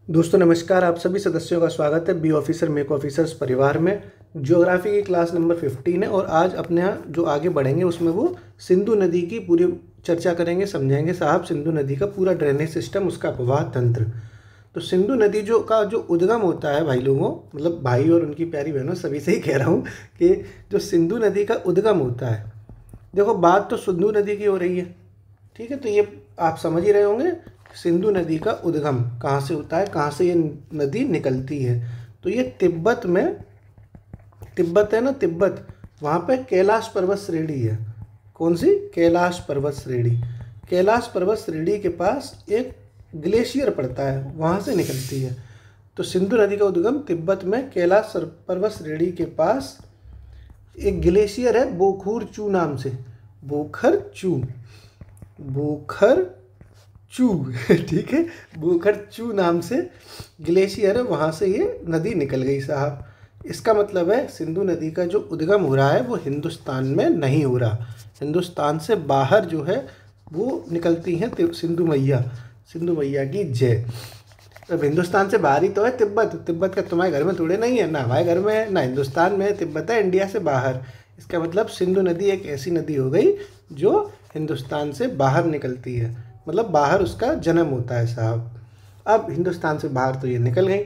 दोस्तों नमस्कार। आप सभी सदस्यों का स्वागत है बी ऑफिसर मेक ऑफिसर्स परिवार में। ज्योग्राफी की क्लास नंबर 15 है और आज अपने यहाँ जो आगे बढ़ेंगे उसमें वो सिंधु नदी की पूरी चर्चा करेंगे, समझेंगे साहब सिंधु नदी का पूरा ड्रेनेज सिस्टम, उसका प्रवाह तंत्र। तो सिंधु नदी जो उद्गम होता है भाई लोगों, मतलब भाई और उनकी प्यारी बहनों सभी से ही कह रहा हूँ कि जो सिंधु नदी का उद्गम होता है, देखो बात तो सिंधु नदी की हो रही है, ठीक है। तो ये आप समझ ही रहे होंगे सिंधु नदी का उद्गम कहाँ से होता है, कहाँ से ये नदी निकलती है। तो ये तिब्बत में, तिब्बत है ना, तिब्बत, वहाँ पे कैलाश पर्वत श्रेणी है। कौन सी? कैलाश पर्वत श्रेणी। कैलाश पर्वत श्रेणी के पास एक ग्लेशियर पड़ता है, वहाँ से निकलती है। तो सिंधु नदी का उद्गम तिब्बत में कैलाश पर्वत श्रेणी के पास एक ग्लेशियर है बोखर चू नाम से, बोखर चू, बोखर चू ठीक है, बोखर चू नाम से ग्लेशियर है, वहाँ से ये नदी निकल गई साहब। इसका मतलब है सिंधु नदी का जो उद्गम हो रहा है वो हिंदुस्तान में नहीं हो रहा, हिंदुस्तान से बाहर जो है वो निकलती हैं सिंधु मैया। सिंधु मैया की जय। अब हिंदुस्तान से बाहर ही तो है तिब्बत, तिब्बत का तुम्हारे घर में थोड़े नहीं है, ना हमारे घर में है, ना हिंदुस्तान में है, तिब्बत है इंडिया से बाहर। इसका मतलब सिंधु नदी एक ऐसी नदी हो गई जो हिंदुस्तान से बाहर निकलती है, मतलब बाहर उसका जन्म होता है साहब। अब हिंदुस्तान से बाहर तो ये निकल गई,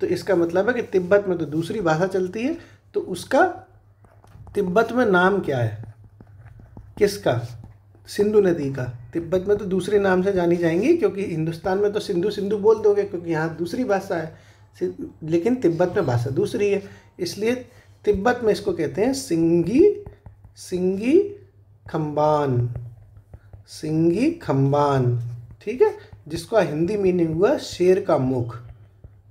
तो इसका मतलब है कि तिब्बत में तो दूसरी भाषा चलती है, तो उसका तिब्बत में नाम क्या है, किसका? सिंधु नदी का। तिब्बत में तो दूसरे नाम से जानी जाएंगी, क्योंकि हिंदुस्तान में तो सिंधु सिंधु बोल दोगे क्योंकि यहाँ दूसरी भाषा है, लेकिन तिब्बत में भाषा दूसरी है, इसलिए तिब्बत में इसको कहते हैं सिंगी, सिंगी खम्बान, सिंगी खम्बान, ठीक है, जिसका हिंदी मीनिंग हुआ शेर का मुख,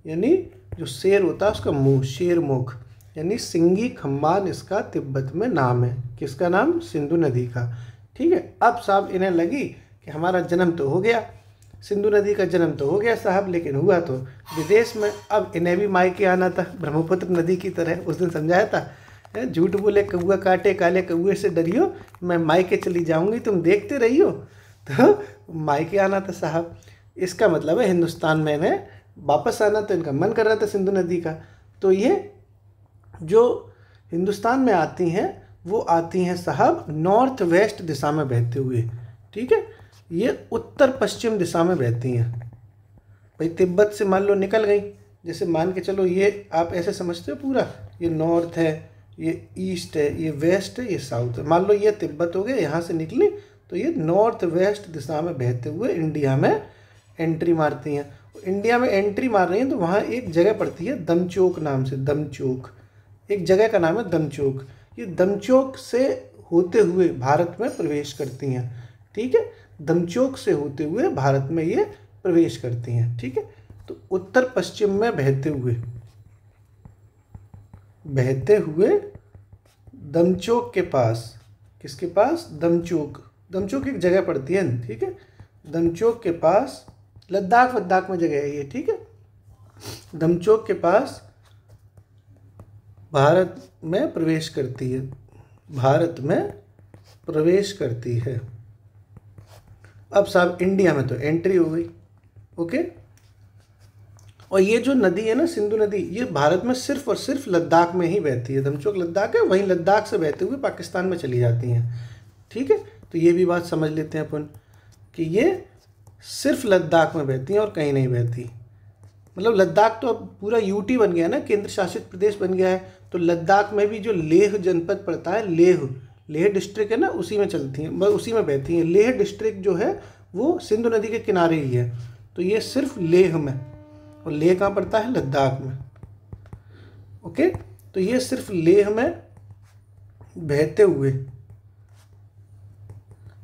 यानी जो शेर होता है उसका मुंह, शेर मुख, यानी सिंगी खम्बान इसका तिब्बत में नाम है। किसका नाम? सिंधु नदी का, ठीक है। अब साहब इन्हें लगी कि हमारा जन्म तो हो गया, सिंधु नदी का जन्म तो हो गया साहब, लेकिन हुआ तो विदेश में। अब इन्हें भी मायके आना था ब्रह्मपुत्र नदी की तरह, उस दिन समझाया था, झूठ बोले कौआ काटे काले कौए से डरियो, मैं मायके चली जाऊंगी तुम देखते रहियो। तो मायके आना था साहब। इसका मतलब है हिंदुस्तान में इन्हें वापस आना, तो इनका मन कर रहा था सिंधु नदी का। तो ये जो हिंदुस्तान में आती हैं वो आती हैं साहब नॉर्थ वेस्ट दिशा में बहते हुए, ठीक है। ये उत्तर पश्चिम दिशा में बहती हैं भाई। तिब्बत से मान लो निकल गई, जैसे मान के चलो ये आप ऐसे समझते हो पूरा, ये नॉर्थ है, ये ईस्ट है, ये वेस्ट है, ये साउथ है। मान लो ये तिब्बत हो गया, यहाँ से निकली तो ये नॉर्थ वेस्ट दिशा में बहते हुए इंडिया में एंट्री मारती हैं। इंडिया में एंट्री मार रही हैं तो वहाँ एक जगह पड़ती है दमचोक नाम से, दमचोक, एक जगह का नाम है दमचोक। ये दमचोक से होते हुए भारत में प्रवेश करती हैं, ठीक है। दमचोक से होते हुए भारत में ये प्रवेश करती हैं, ठीक है। तो उत्तर पश्चिम में बहते हुए, बहते हुए दमचोक के पास, किसके पास? दमचोक, दमचोक एक जगह पड़ती है, ठीक है। दमचोक के पास, लद्दाख वद्दाख में जगह है ये, ठीक है। दमचोक के पास भारत में प्रवेश करती है, भारत में प्रवेश करती है। अब साहब इंडिया में तो एंट्री हो गई, ओके। और ये जो नदी है ना सिंधु नदी, ये भारत में सिर्फ और सिर्फ लद्दाख में ही बहती है। दमचोक लद्दाख है, वहीं लद्दाख से बहते हुए पाकिस्तान में चली जाती हैं, ठीक है। तो ये भी बात समझ लेते हैं अपन कि ये सिर्फ लद्दाख में बहती हैं और कहीं नहीं बहती। मतलब लद्दाख तो अब पूरा यूटी बन गया ना, केंद्र शासित प्रदेश बन गया है। तो लद्दाख में भी जो लेह जनपद पड़ता है, लेह, लेह डिस्ट्रिक्ट है ना, उसी में चलती हैं, उसी में बहती हैं। लेह डिस्ट्रिक्ट जो है वो सिंधु नदी के किनारे ही है। तो ये सिर्फ लेह में, और लेह कहाँ पड़ता है? लद्दाख में, ओके। तो ये सिर्फ लेह में बहते हुए,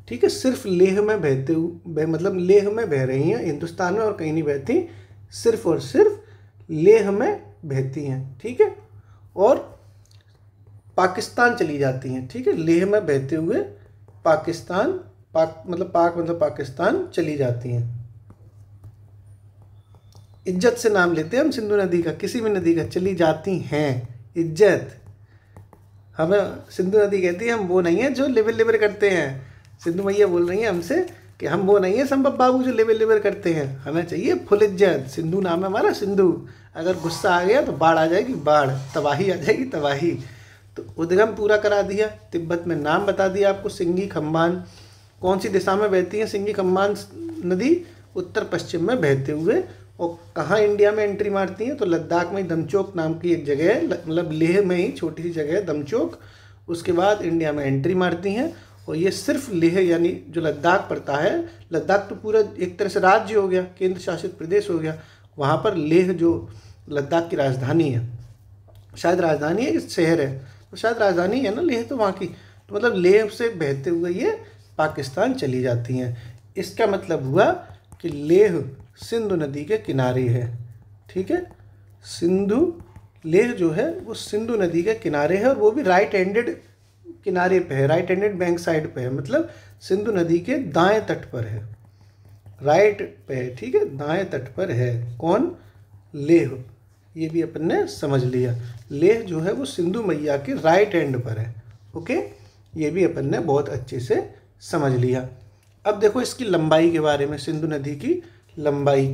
ठीक है, सिर्फ लेह में बहते हुए, मतलब लेह में बह रही हैं हिंदुस्तान में, और कहीं नहीं बहती, सिर्फ और सिर्फ लेह में बहती हैं, ठीक है। और पाकिस्तान चली जाती हैं, ठीक है, लेह में बहते हुए पाकिस्तान, मतलब पाकिस्तान चली जाती हैं। इज्जत से नाम लेते हैं हम सिंधु नदी का, किसी भी नदी का, चली जाती हैं, इज्जत। हमें सिंधु नदी कहती है, हम वो नहीं है जो लिबर लिबर करते हैं। सिंधु मैया बोल रही हैं हमसे कि हम वो नहीं है संभव बाबू जो लेबर लेबर करते हैं, हमें चाहिए फुल इज्जत। सिंधु नाम है हमारा, सिंधु। अगर गुस्सा आ गया तो बाढ़ आ जाएगी, बाढ़, तबाही आ जाएगी, तबाही। तो उद्गम पूरा करा दिया। तिब्बत में नाम बता दिया आपको, सिंगी खम्बान। कौन सी दिशा में बहती है सिंगी खम्बान नदी? उत्तर पश्चिम में बहते हुए। और कहाँ इंडिया में एंट्री मारती हैं? तो लद्दाख में दमचोक नाम की एक जगह है, मतलब लेह में ही छोटी सी जगह है दमचोक, उसके बाद इंडिया में एंट्री मारती हैं। और ये सिर्फ लेह यानी जो लद्दाख पड़ता है, लद्दाख तो पूरा एक तरह से राज्य हो गया, केंद्र शासित प्रदेश हो गया, वहाँ पर लेह जो लद्दाख की राजधानी है, शायद राजधानी है कि शहर है, तो शायद राजधानी है ना लेह, तो वहाँ की, तो मतलब लेह से बहते हुए ये पाकिस्तान चली जाती हैं। इसका मतलब हुआ कि लेह सिंधु नदी के किनारे है। ठीक है, सिंधु, लेह जो है वो सिंधु नदी के किनारे है, और वो भी राइट हैंडेड किनारे पे है, राइट हैंडेड बैंक साइड पे है, मतलब सिंधु नदी के दाएं तट पर है, राइट पे है। ठीक है, दाएं तट पर है। कौन? लेह। ये भी अपन ने समझ लिया, लेह जो है वो सिंधु मैया के राइट हैंड पर है। ओके, ये भी अपन ने बहुत अच्छे से समझ लिया। अब देखो इसकी लंबाई के बारे में, सिंधु नदी की लंबाई।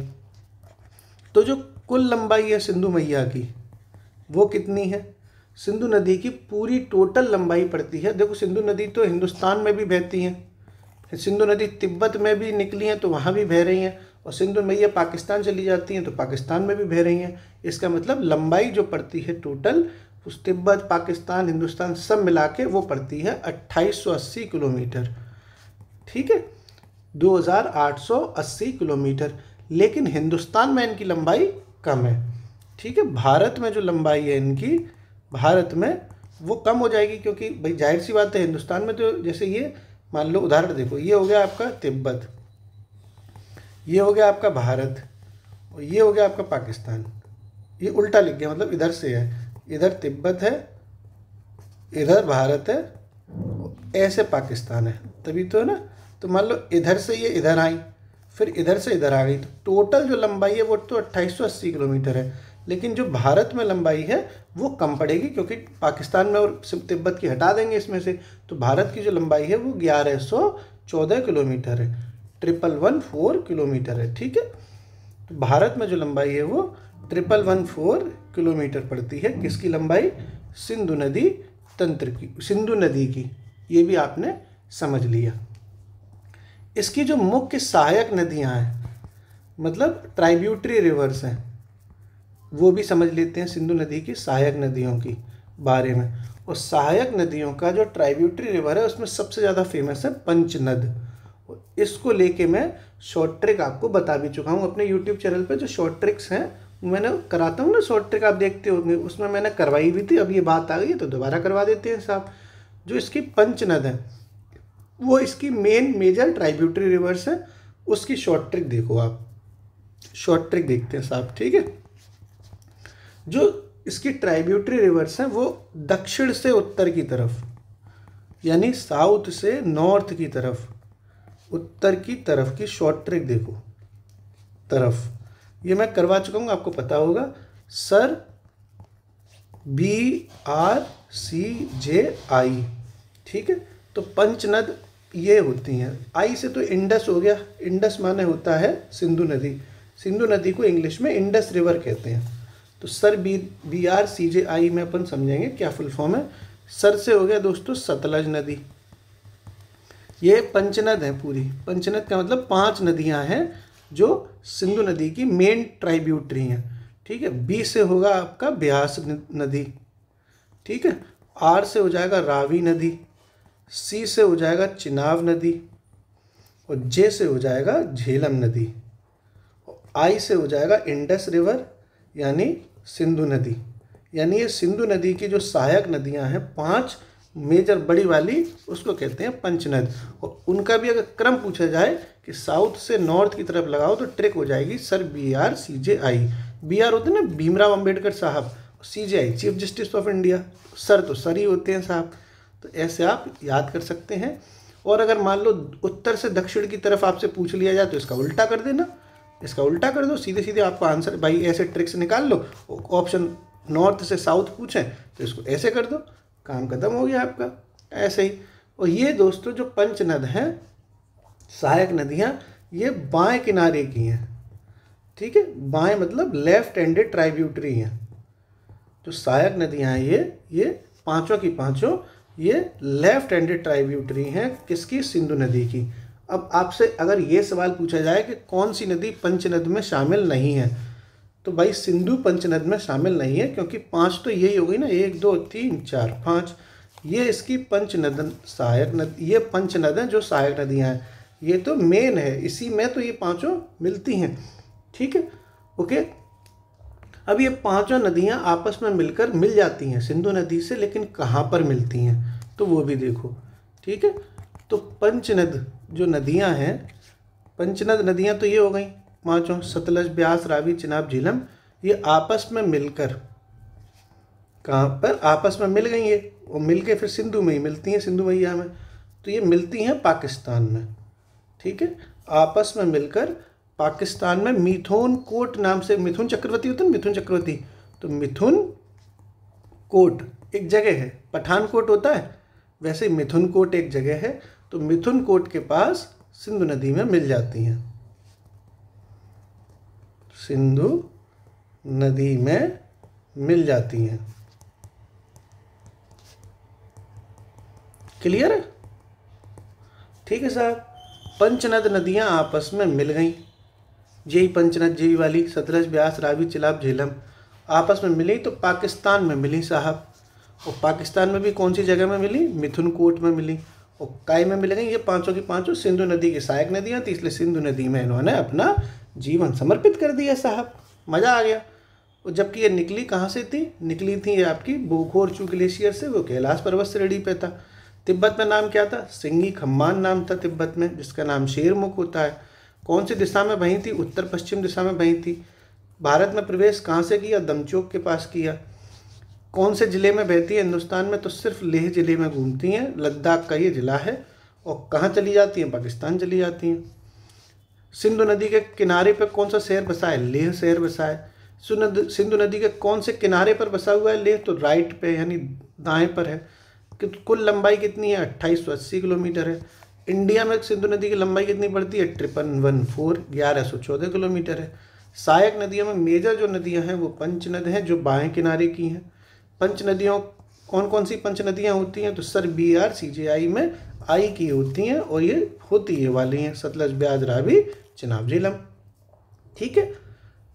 तो जो कुल लंबाई है सिंधु मैया की वो कितनी है? सिंधु नदी की पूरी टोटल लंबाई पड़ती है, देखो सिंधु नदी तो हिंदुस्तान में भी बहती हैं, सिंधु नदी तिब्बत में भी निकली हैं तो वहाँ भी बह रही हैं, और सिंधु मैया पाकिस्तान चली जाती हैं तो पाकिस्तान में भी बह रही हैं। इसका मतलब लंबाई जो पड़ती है टोटल, उस तिब्बत, पाकिस्तान, हिंदुस्तान सब मिला के वो पड़ती है 2880 किलोमीटर। ठीक है, 2880 किलोमीटर। लेकिन हिंदुस्तान में इनकी लंबाई कम है। ठीक है, भारत में जो लंबाई है इनकी, भारत में वो कम हो जाएगी, क्योंकि भाई जाहिर सी बात है हिंदुस्तान में तो जैसे ये मान लो उदाहरण देखो, ये हो गया आपका तिब्बत, ये हो गया आपका भारत, और ये हो गया आपका पाकिस्तान। ये उल्टा लिख गया, मतलब इधर से है, इधर तिब्बत है, इधर भारत है, ऐसे पाकिस्तान है, तभी तो है ना। तो मान लो इधर से ये इधर आई, फिर इधर से इधर आ गई, तो टोटल जो लंबाई है वो तो 2880 किलोमीटर है। लेकिन जो भारत में लंबाई है वो कम पड़ेगी, क्योंकि पाकिस्तान में और तिब्बत की हटा देंगे इसमें से, तो भारत की जो लंबाई है वो 1114 किलोमीटर है, 1114 किलोमीटर है। ठीक है, तो भारत में जो लंबाई है वो 1114 किलोमीटर पड़ती है। किसकी लंबाई? सिंधु नदी तंत्र की, सिंधु नदी की। ये भी आपने समझ लिया। इसकी जो मुख्य सहायक नदियां हैं, मतलब ट्राइब्यूटरी रिवर्स हैं, वो भी समझ लेते हैं सिंधु नदी की सहायक नदियों की बारे में। और सहायक नदियों का जो ट्राइब्यूटरी रिवर है उसमें सबसे ज़्यादा फेमस है पंचनद। इसको लेके मैं शॉर्ट ट्रिक आपको बता भी चुका हूँ अपने यूट्यूब चैनल पे। जो शॉर्ट ट्रिक्स हैं मैंने कराता हूँ ना, शॉर्ट ट्रिक आप देखते होंगे, उसमें मैंने करवाई भी थी। अब ये बात आ गई है तो दोबारा करवा देते हैं साहब। जो इसकी पंचनद है वो इसकी मेन मेजर ट्राइब्यूटरी रिवर्स है, उसकी शॉर्ट ट्रिक देखो आप, शॉर्ट ट्रिक देखते हैं साहब। ठीक है, जो इसकी ट्राइब्यूटरी रिवर्स हैं वो दक्षिण से उत्तर की तरफ, यानी साउथ से नॉर्थ की तरफ, उत्तर की तरफ की शॉर्ट ट्रिक देखो, तरफ। ये मैं करवा चुका हूँ, आपको पता होगा सर, BRCJI। ठीक है, तो पंचनद ये होती हैं। आई से तो इंडस हो गया, इंडस माने होता है सिंधु नदी, सिंधु नदी को इंग्लिश में इंडस रिवर कहते हैं। तो सर BRCJI में अपन समझेंगे क्या फुल फॉर्म है। सर से हो गया दोस्तों सतलज नदी, ये पंचनद है पूरी। पंचनद का मतलब 5 नदियां हैं जो सिंधु नदी की मेन ट्राइब्यूटरी हैं। ठीक है, बी से होगा आपका ब्यास नदी। ठीक है, आर से हो जाएगा रावी नदी, सी से हो जाएगा चिनाब नदी, और जे से हो जाएगा झेलम नदी, और आई से हो जाएगा इंडस रिवर यानी सिंधु नदी। यानी ये सिंधु नदी की जो सहायक नदियां हैं 5 मेजर बड़ी वाली, उसको कहते हैं पंचनद। और उनका भी अगर क्रम पूछा जाए कि साउथ से नॉर्थ की तरफ लगाओ तो ट्रिक हो जाएगी सर BRCJI। BR होते हैं ना भीमराव अंबेडकर साहब, CJI chief justice of India, sir तो सर ही होते हैं साहब। तो ऐसे आप याद कर सकते हैं। और अगर मान लो उत्तर से दक्षिण की तरफ आपसे पूछ लिया जाए तो इसका उल्टा कर देना, इसका उल्टा कर दो, सीधे सीधे आपको आंसर, भाई ऐसे ट्रिक से निकाल लो। ऑप्शन नॉर्थ से साउथ पूछें तो इसको ऐसे कर दो, काम खत्म हो गया आपका, ऐसे ही। और ये दोस्तों जो पंचनद हैं सहायक नदियाँ ये बाएं किनारे की हैं, ठीक है, बाएं मतलब लेफ्ट हैंडेड ट्राइब्यूटरी हैं। जो सहायक नदियाँ हैं ये पांचों की पांचों ये लेफ्ट हैंडेड ट्राइब्यूटरी हैं किसकी, सिंधु नदी की। अब आपसे अगर ये सवाल पूछा जाए कि कौन सी नदी पंचनद में शामिल नहीं है, तो भाई सिंधु पंचनद में शामिल नहीं है, क्योंकि पांच तो यही हो गई ना, 1 2 3 4 5, ये इसकी पंचनद सहायक नदी, ये पंचनद है जो सहायक नदियाँ हैं, ये तो मेन है, इसी में तो ये पांचों मिलती हैं, ठीक है, ओके। अब ये पांचों नदियाँ आपस में मिलकर मिल जाती हैं सिंधु नदी से, लेकिन कहाँ पर मिलती हैं तो वो भी देखो, ठीक है। तो पंचनद जो नदियाँ हैं, पंचनद नदियाँ तो ये हो गई पांचों, सतलज, ब्यास, रावी, चिनाब, झीलम, ये आपस में मिलकर कहाँ पर आपस में मिल गई है, और मिल के फिर सिंधु में ही मिलती हैं, सिंधु मैया में, तो ये मिलती हैं पाकिस्तान में, ठीक है, आपस में मिलकर पाकिस्तान में मिथुन कोट नाम से, मिथुन चक्रवर्ती होता है ना, मिथुन चक्रवर्ती, तो मिथुन कोट एक जगह है, पठानकोट होता है वैसे मिथुन कोट एक जगह है, तो मिथुन कोट के पास सिंधु नदी में मिल जाती हैं, सिंधु नदी में मिल जाती हैं। क्लियर है, ठीक है साहब। पंचनद नदियां आपस में मिल गई, यही पंचनद यही वाली सतलज, ब्यास, रावी, चिनाब, झेलम आपस में मिली तो पाकिस्तान में मिली साहब, और पाकिस्तान में भी कौन सी जगह में मिली, मिथुन कोट में मिली, और काय में मिल गई, ये पांचों की पांचों सिंधु नदी की सहायक नदियाँ थी, इसलिए सिंधु नदी में इन्होंने अपना जीवन समर्पित कर दिया साहब, मज़ा आ गया। और जबकि ये निकली कहाँ से थी, निकली थी ये आपकी बोखोरचू ग्लेशियर से, वो कैलाश पर्वत श्रेणी पे था। तिब्बत में नाम क्या था, सिंगी खम्मान नाम था तिब्बत में, जिसका नाम शेरमुख होता है। कौन सी दिशा में बही थी, उत्तर पश्चिम दिशा में बही थी। भारत में प्रवेश कहाँ से किया, दमचोक के पास किया। कौन से ज़िले में बहती है हिंदुस्तान में, तो सिर्फ लेह ज़िले में घूमती हैं, लद्दाख का ये ज़िला है। और कहाँ चली जाती हैं, पाकिस्तान चली जाती हैं। सिंधु नदी के किनारे पर कौन सा शहर बसा है, लेह शहर बसा है। सिंधु नदी के कौन से किनारे पर बसा हुआ है लेह, तो राइट पे यानी दाएं पर है। कि कुल लंबाई कितनी है, 2880 किलोमीटर है। इंडिया में सिंधु नदी की लंबाई कितनी पड़ती है, 5314 1114 किलोमीटर है। सहायक नदियों में मेजर जो नदियां हैं वो पंचनद हैं, जो बाएं किनारे की हैं। पंच नदियों कौन कौन सी पंच नदियाँ होती हैं, तो सर BRCGI में आई की होती हैं, और ये होती है वाली हैं, सतलज, ब्यास, रावी, चिनाब, झेलम, ठीक है।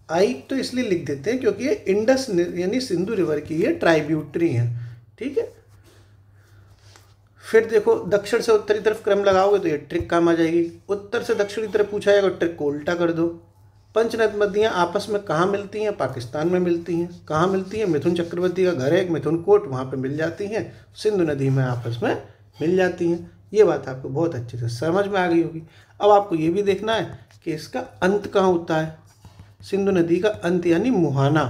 आई तो इसलिए लिख देते हैं क्योंकि ये इंडस यानी सिंधु रिवर की ये ट्राइब्यूटरी हैं, ठीक है। फिर देखो दक्षिण से उत्तरी तरफ क्रम लगाओगे तो ये ट्रिक काम आ जाएगी। उत्तर से दक्षिणी तरफ पूछा जाएगा, ट्रिक को उल्टा कर दो। पंचनद नदियाँ आपस में कहाँ मिलती हैं, पाकिस्तान में मिलती हैं। कहाँ मिलती हैं, मिथुन चक्रवर्ती का घर है एक मिथुन कोट, वहाँ पे मिल जाती हैं। सिंधु नदी में आपस में मिल जाती हैं। ये बात आपको बहुत अच्छे से समझ में आ गई होगी। अब आपको ये भी देखना है कि इसका अंत कहाँ होता है। सिंधु नदी का अंत यानी मुहाना,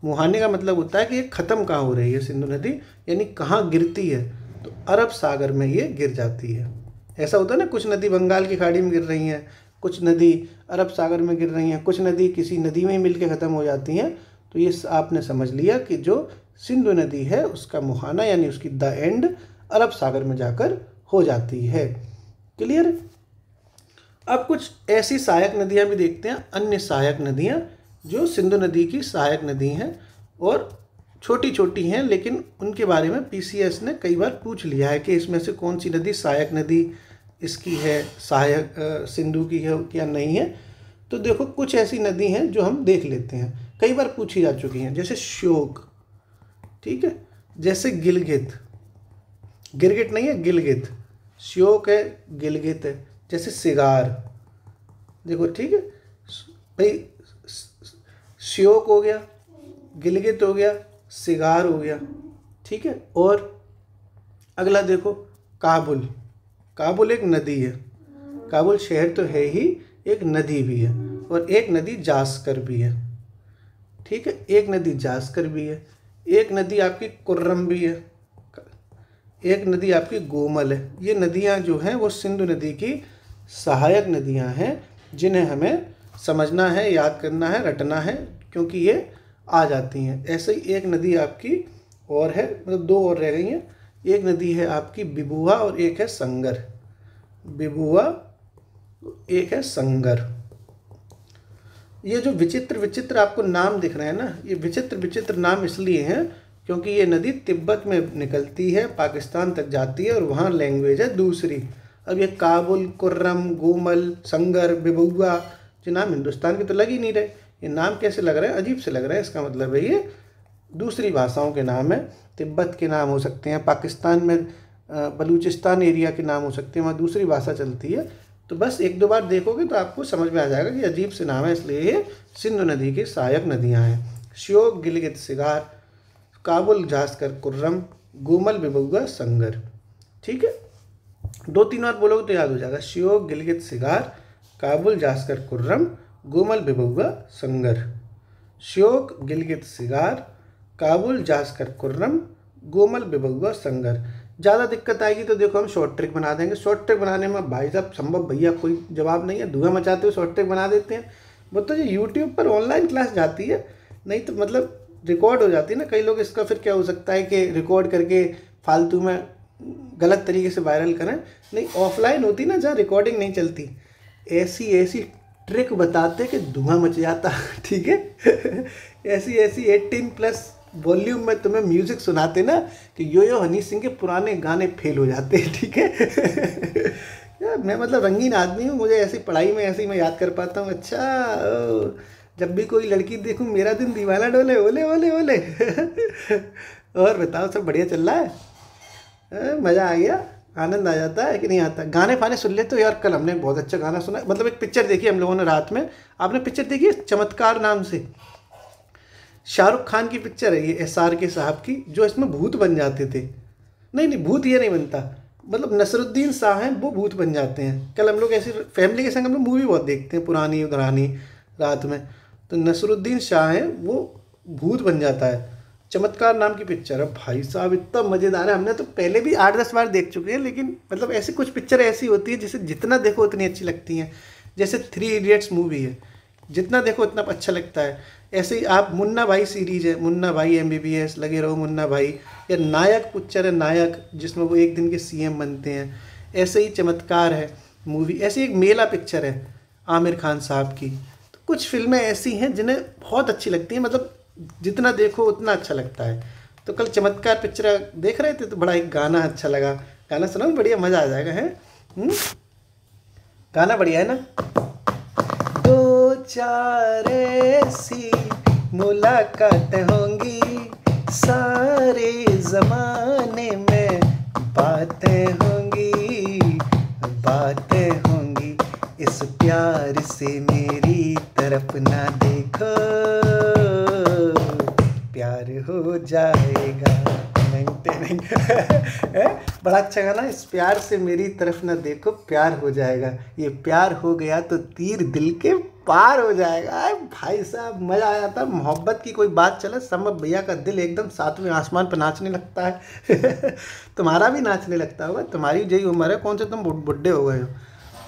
मुहाने का मतलब होता है कि ये ख़त्म कहाँ हो रही है सिंधु नदी, यानी कहाँ गिरती है, तो अरब सागर में ये गिर जाती है। ऐसा होता है ना, कुछ नदी बंगाल की खाड़ी में गिर रही हैं, कुछ नदी अरब सागर में गिर रही हैं, कुछ नदी किसी नदी में ही मिल के ख़त्म हो जाती हैं। तो ये आपने समझ लिया कि जो सिंधु नदी है उसका मुहाना यानी उसकी द एंड अरब सागर में जाकर हो जाती है। क्लियर। अब कुछ ऐसी सहायक नदियाँ भी देखते हैं, अन्य सहायक नदियाँ जो सिंधु नदी की सहायक नदी हैं और छोटी छोटी हैं, लेकिन उनके बारे में PCS ने कई बार पूछ लिया है कि इसमें से कौन सी नदी सहायक नदी इसकी है, सहायक सिंधु की है क्या नहीं है। तो देखो कुछ ऐसी नदी हैं जो हम देख लेते हैं, कई बार पूछी जा चुकी हैं, जैसे श्योक, ठीक है, जैसे गिलगित, गिरगिट नहीं है गिलगित, श्योक है गिलगित है, जैसे सिगार, देखो ठीक है भाई, श्योक हो गया, गिलगित हो गया, सिगार हो गया, ठीक है। और अगला देखो काबुल, काबुल एक नदी है, काबुल शहर तो है ही, एक नदी भी है, और एक नदी जास्कर भी है, ठीक है, एक नदी जास्कर भी है, एक नदी आपकी कुर्रम भी है, एक नदी आपकी गोमल है। ये नदियां जो हैं वो सिंधु नदी की सहायक नदियां हैं, जिन्हें हमें समझना है, याद करना है, रटना है, क्योंकि ये आ जाती हैं। ऐसे ही एक नदी आपकी और है, मतलब दो और रह गई हैं, एक नदी है आपकी बिबुआ और एक है संगर, बिबुआ एक है संगर। ये जो विचित्र विचित्र आपको नाम दिख रहे हैं ना, ये विचित्र विचित्र नाम इसलिए हैं क्योंकि ये नदी तिब्बत में निकलती है, पाकिस्तान तक जाती है और वहाँ लैंग्वेज है दूसरी। अब ये काबुल, कुर्रम, गोमल, संगर, बिबुआ, जो नाम हिंदुस्तान के तो लग ही नहीं रहे, ये नाम कैसे लग रहे हैं, अजीब से लग रहे हैं। इसका मतलब है ये दूसरी भाषाओं के नाम है। तिब्बत के नाम हो सकते हैं, पाकिस्तान में बलूचिस्तान एरिया के नाम हो सकते हैं, वहाँ दूसरी भाषा चलती है। तो बस एक दो बार देखोगे तो आपको समझ में आ जाएगा कि अजीब से नाम है, इसलिए ये सिंधु नदी की सहायक नदियाँ हैं। श्योक, गिलगित, सिगार, काबुल, जास्कर, कुर्रम, गोमल, बिबुआ, संगर। ठीक है, 2-3 बार बोलोगे तो याद हो जाएगा। श्योक, गिलगित, सिगार, काबुल, जास्कर, कुर्रम, गोमल, बिबुआ, संगर। श्योक, गिलगित, सिगार, काबुल, जास्कर, कुर्रम, गोमल, बिबुआ, संगर। ज़्यादा दिक्कत आएगी तो देखो हम शॉर्ट ट्रिक बना देंगे। शॉर्ट ट्रिक बनाने में भाई साहब संभव भैया कोई जवाब नहीं है, धुआं मचाते हुए शॉर्ट ट्रिक बना देते हैं। वो तो जो यूट्यूब पर ऑनलाइन क्लास जाती है, नहीं तो मतलब रिकॉर्ड हो जाती है ना। कई लोग इसका फिर क्या हो सकता है कि रिकॉर्ड करके फालतू में गलत तरीके से वायरल करें। नहीं, ऑफलाइन होती ना, जहाँ रिकॉर्डिंग नहीं चलती, ऐसी ऐसी ट्रिक बताते कि धुआं मच जाता। ठीक है, ऐसी ऐसी 18+ वॉल्यूम में तुम्हें म्यूजिक सुनाते ना कि यो हनी सिंह के पुराने गाने फेल हो जाते हैं। ठीक है। यार मैं मतलब रंगीन आदमी हूँ, मुझे ऐसी पढ़ाई में ऐसी मैं याद कर पाता हूँ। अच्छा, जब भी कोई लड़की देखूँ मेरा दिन दीवाना डोले, ओले ओले ओले। और बताओ, सब बढ़िया चल रहा है? मज़ा आ गया, आनंद आ जाता है कि नहीं आता? गाने फाने सुन लेते हो यार। कल हमने बहुत अच्छा गाना सुना, मतलब एक पिक्चर देखी हम लोगों ने रात में। आपने पिक्चर देखी है चमत्कार नाम से? शाहरुख खान की पिक्चर है ये, SRK साहब की, जो इसमें भूत बन जाते थे। नहीं नहीं, भूत ये नहीं बनता, मतलब नसरुद्दीन शाह हैं वो भूत बन जाते हैं। कल हम लोग ऐसी फैमिली के संग हम लोग मूवी बहुत देखते हैं, पुरानी उधरानी रात में, तो नसरुद्दीन शाह हैं वो भूत बन जाता है। चमत्कार नाम की पिक्चर है भाई साहब, इतना मज़ेदार है। हमने तो पहले भी 8-10 बार देख चुके हैं, लेकिन मतलब ऐसी कुछ पिक्चर ऐसी होती है जिसे जितना देखो उतनी अच्छी लगती हैं। जैसे 3 इडियट्स मूवी है, जितना देखो उतना अच्छा लगता है। ऐसे ही आप मुन्ना भाई सीरीज है, मुन्ना भाई MBBS, लगे रहो मुन्ना भाई, या नायक पिक्चर है नायक, जिसमें वो एक दिन के CM बनते हैं। ऐसे ही चमत्कार है मूवी। ऐसी एक मेला पिक्चर है आमिर खान साहब की। तो कुछ फिल्में ऐसी हैं जिन्हें बहुत अच्छी लगती हैं, मतलब जितना देखो उतना अच्छा लगता है। तो कल चमत्कार पिक्चर देख रहे थे तो बड़ा एक गाना अच्छा लगा, गाना सुना, बढ़िया मज़ा आ जाएगा। है गाना बढ़िया है ना? 2-4 ऐसी मुलाकात होंगी, सारे ज़माने में बातें होंगी, बातें होंगी। इस प्यार से मेरी तरफ ना देखो, प्यार हो जाएगा। बड़ा अच्छा गाना, इस प्यार से मेरी तरफ ना देखो, प्यार हो जाएगा। ये प्यार हो गया तो तीर दिल के पार हो जाएगा। भाई साहब मज़ा आ जाता है। मोहब्बत की कोई बात चले, संभव भैया का दिल एकदम 7वें आसमान पर नाचने लगता है। तुम्हारा भी नाचने लगता होगा, तुम्हारी यही उम्र है। कौन से तुम बुढ़े हो गए हो?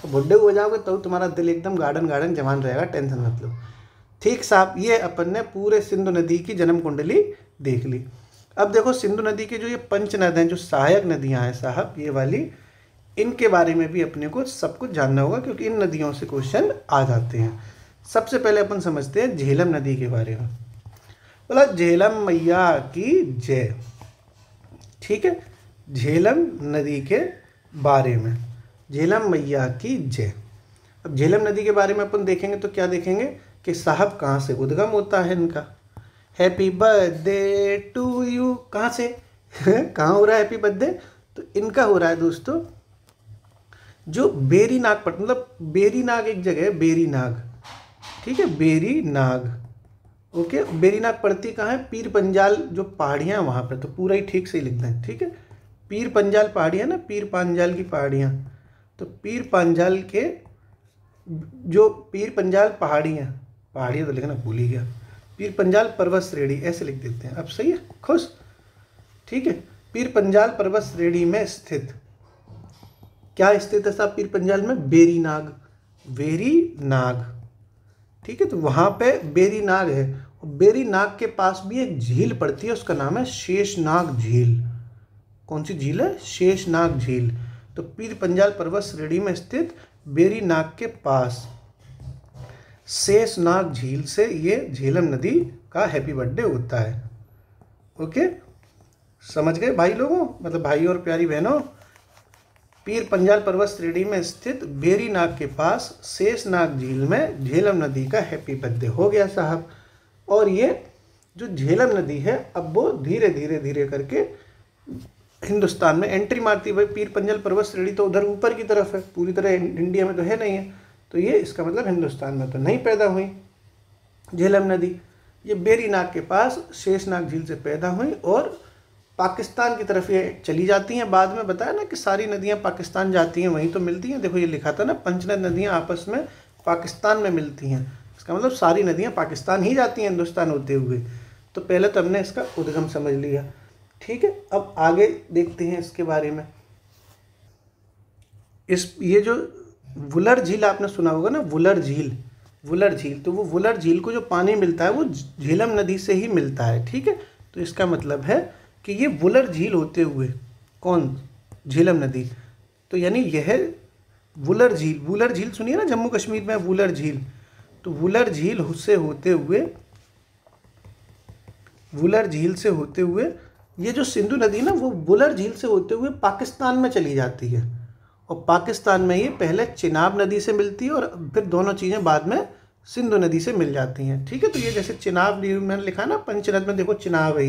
तो बुढ़े हो जाओगे तो तुम्हारा दिल एकदम गार्डन गार्डन जवान रहेगा, टेंशन मत लो। ठीक साहब, ये अपन ने पूरे सिंधु नदी की जन्म कुंडली देख ली। अब देखो सिंधु नदी के जो ये पंच नद हैं, जो सहायक नदियां हैं साहब, ये वाली, इनके बारे में भी अपने को सब कुछ जानना होगा, क्योंकि इन नदियों से क्वेश्चन आ जाते हैं। सबसे पहले अपन समझते हैं झेलम नदी के बारे में। बोला झेलम मैया की जय। ठीक है, झेलम नदी के बारे में, झेलम मैया की जय। अब झेलम नदी के बारे में अपन देखेंगे तो क्या देखेंगे कि साहब कहाँ से उद्गम होता है इनका। हैप्पी बर्थडे टू यू, कहाँ से कहाँ हो रहा है हैप्पी बर्थडे? तो इनका हो रहा है दोस्तों जो बेरीनाग पट, मतलब बेरीनाग एक जगह है, बेरीनाग। ठीक है, बेरीनाग। ओके, बेरीनाग पड़ती कहाँ है? पीर पंजाल जो पहाड़ियाँ वहाँ पर, तो पूरा ही ठीक से ही लिख दें। ठीक है, पीर पंजाल पहाड़ियाँ ना, पीर पंजाल की पहाड़ियाँ, तो पीर पंजाल के जो पीर पंजाल पहाड़ियाँ, पहाड़ियाँ तो लिखना भूल ही गया, पीर पंजाल पर्वत श्रेणी ऐसे लिख देते हैं। अब सही है, खुश? ठीक है, पीर पंजाल पर्वत श्रेणी में स्थित, क्या स्थित है साहब पीर पंजाल में? बेरीनाग, वेरीनाग। ठीक है, तो वहाँ पे बेरीनाग है, और बेरीनाग के पास भी एक झील पड़ती है, उसका नाम है शेषनाग झील। कौन सी झील है? शेषनाग झील। तो पीर पंजाल पर्वत श्रेणी में स्थित बेरीनाग के पास शेषनाग झील से ये झेलम नदी का हैप्पी बर्थडे होता है। ओके, समझ गए भाई लोगों, मतलब भाई और प्यारी बहनों। पीर पंजाल पर्वत श्रेणी में स्थित बेरीनाग के पास शेषनाग झील में झेलम नदी का हैप्पी बर्थडे हो गया साहब। और ये जो झेलम नदी है अब वो धीरे धीरे धीरे करके हिंदुस्तान में एंट्री मारती है। भाई पीर पंजाल पर्वत श्रेणी तो उधर ऊपर की तरफ है, पूरी तरह इंडिया में तो है नहीं है, तो ये इसका मतलब हिंदुस्तान में तो नहीं पैदा हुई झेलम नदी। ये बेरीनाग के पास शेषनाग झील से पैदा हुई और पाकिस्तान की तरफ ये चली जाती हैं। बाद में बताया ना कि सारी नदियाँ पाकिस्तान जाती हैं, वहीं तो मिलती हैं। देखो ये लिखा था ना, पंचनद नदियाँ आपस में पाकिस्तान में मिलती हैं, इसका मतलब सारी नदियाँ पाकिस्तान ही जाती हैं हिंदुस्तान होते हुए। तो पहले तो हमने इसका उद्गम समझ लिया, ठीक है। अब आगे देखते हैं इसके बारे में। ये जो वुलर झील आपने सुना होगा ना, वुलर झील, तो वो वुलर झील को जो पानी मिलता है वो झेलम नदी से ही मिलता है, ठीक है। तो इसका मतलब है कि ये वुलर झील होते हुए, कौन, झेलम नदी, तो यानी यह वुलर झील सुनिए ना, जम्मू कश्मीर में वुलर झील, तो वुलर झील से होते हुए ये जो सिंधु नदी ना वो वुलर झील से होते हुए पाकिस्तान में चली जाती है। और पाकिस्तान में ये पहले चिनाब नदी से मिलती है और फिर दोनों चीज़ें बाद में सिंधु नदी से मिल जाती हैं, ठीक है। तो ये जैसे चिनाब मैंने लिखा ना, पंचनद में देखो चिनाब है,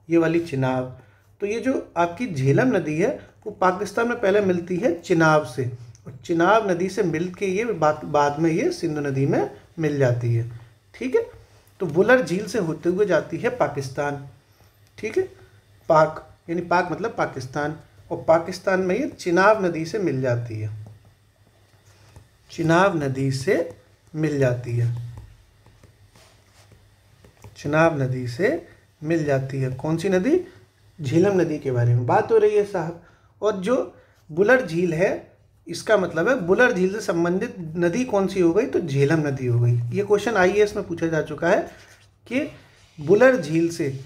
ये वाली चिनाब। तो ये जो आपकी झेलम नदी है वो पाकिस्तान में पहले मिलती है चिनाब से, और चिनाब नदी से मिल के ये बाद में ये सिंधु नदी में मिल जाती है, ठीक है। तो वुलर झील से होते हुए जाती है पाकिस्तान, ठीक है। पाक यानी पाक मतलब पाकिस्तान, और पाकिस्तान में ये चिनाब नदी से मिल जाती है, चिनाब नदी से मिल जाती है, चिनाब नदी से मिल जाती है। कौन सी नदी? झेलम नदी के बारे में बात हो रही है साहब। और जो वुलर झील है, इसका मतलब है वुलर झील से संबंधित नदी कौन सी हो गई? तो झेलम नदी हो गई। ये क्वेश्चन आईएएस में पूछा जा चुका है कि वुलर झील से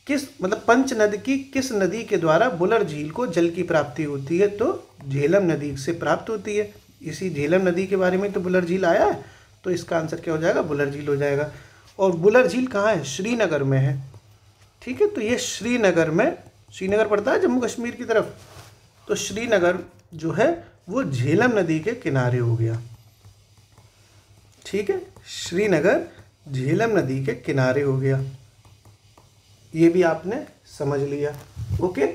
किस, मतलब पंचनद की किस नदी के द्वारा वुलर झील को जल की प्राप्ति होती है? तो झेलम नदी से प्राप्त होती है। इसी झेलम नदी के बारे में तो वुलर झील आया है, तो इसका आंसर क्या हो जाएगा? वुलर झील हो जाएगा। और वुलर झील कहाँ है? श्रीनगर में है, ठीक है। तो ये श्रीनगर में, श्रीनगर पड़ता है जम्मू कश्मीर की तरफ, तो श्रीनगर जो है वो झेलम नदी के किनारे हो गया, ठीक है। श्रीनगर झेलम नदी के किनारे हो गया, ये भी आपने समझ लिया, ओके।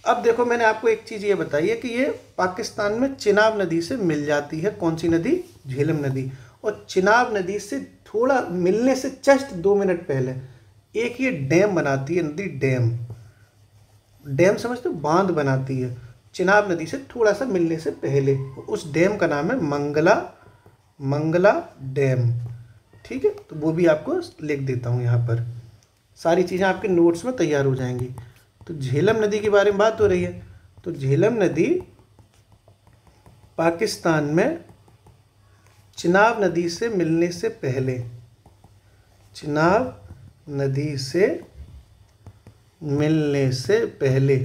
अब देखो मैंने आपको एक चीज़ ये बताई है कि ये पाकिस्तान में चिनाब नदी से मिल जाती है। कौन सी नदी? झेलम नदी। और चिनाब नदी से थोड़ा मिलने से जस्ट 2 मिनट पहले एक ये डैम बनाती है नदी, डैम समझते हो? बांध बनाती है चिनाब नदी से थोड़ा सा मिलने से पहले। उस डैम का नाम है मंगला डैम, ठीक है। तो वो भी आपको लिख देता हूँ यहाँ पर, सारी चीज़ें आपके नोट्स में तैयार हो जाएंगी। तो झेलम नदी के बारे में बात हो रही है, तो झेलम नदी पाकिस्तान में चिनाब नदी से मिलने से पहले, चिनाब नदी से मिलने से पहले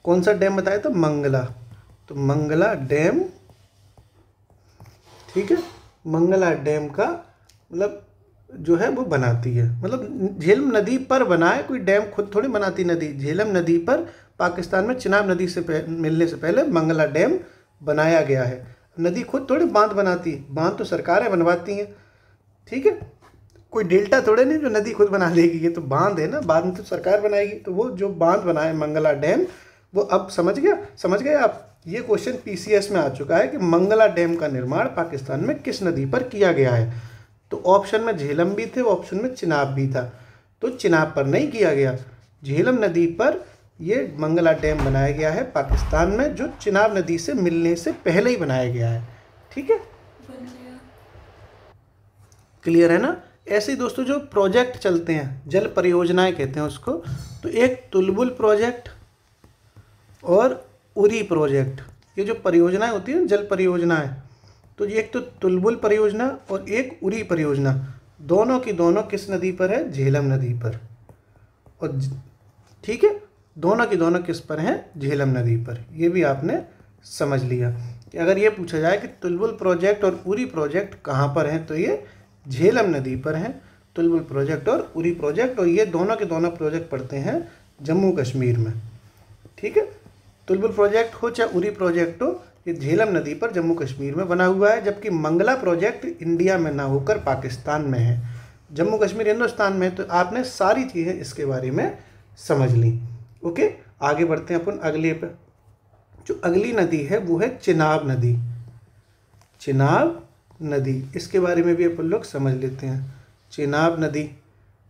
कौन सा डैम बताया था? मंगला। तो मंगला डैम, ठीक है, मंगला डैम का मतलब जो है वो बनाती है, मतलब झेलम नदी पर बना है, कोई डैम खुद थोड़ी बनाती नदी। झेलम नदी पर पाकिस्तान में चिनाब नदी से मिलने से पहले मंगला डैम बनाया गया है। नदी खुद थोड़ी बांध बनाती है, बांध तो सरकारें बनवाती हैं, ठीक है। कोई डेल्टा थोड़े नहीं जो नदी खुद बना लेगी, ये तो बांध है ना, बांध तो सरकार बनाएगी। तो वो जो बांध बनाए मंगला डैम, वो अब समझ गए आप। ये क्वेश्चन पीसीएस में आ चुका है कि मंगला डैम का निर्माण पाकिस्तान में किस नदी पर किया गया है? तो ऑप्शन में झेलम भी थे, ऑप्शन में चिनाब भी था, तो चिनाब पर नहीं किया गया, झेलम नदी पर ये मंगला डैम बनाया गया है पाकिस्तान में, जो चिनाब नदी से मिलने से पहले ही बनाया गया है, ठीक है। क्लियर है ना? ऐसे ही दोस्तों जो प्रोजेक्ट चलते हैं, जल परियोजनाएं कहते हैं उसको, तो एक तुलबुल प्रोजेक्ट और उरी प्रोजेक्ट, ये जो परियोजनाएं होती हैं जल परियोजनाएं, तो ये एक तो तुलबुल परियोजना और एक उरी परियोजना, दोनों की दोनों किस नदी पर है? झेलम नदी पर। और ठीक है, दोनों की दोनों किस पर हैं, झेलम नदी पर। ये भी आपने समझ लिया कि अगर ये पूछा जाए कि तुलबुल प्रोजेक्ट और उरी प्रोजेक्ट कहाँ पर हैं, तो ये झेलम नदी पर हैं, तुलबुल प्रोजेक्ट और उरी प्रोजेक्ट, और ये दोनों के दोनों प्रोजेक्ट पड़ते हैं जम्मू कश्मीर में। ठीक है, तुलबुल प्रोजेक्ट हो चाहे उरी प्रोजेक्ट हो, ये झेलम नदी पर जम्मू कश्मीर में बना हुआ है, जबकि मंगला प्रोजेक्ट इंडिया में ना होकर पाकिस्तान में है, जम्मू कश्मीर हिंदुस्तान में। तो आपने सारी चीज़ें इसके बारे में समझ ली। ओके, आगे बढ़ते हैं अपन अगले पे। जो अगली नदी है वो है चिनाब नदी। चिनाब नदी, इसके बारे में भी अपन लोग समझ लेते हैं। चिनाब नदी,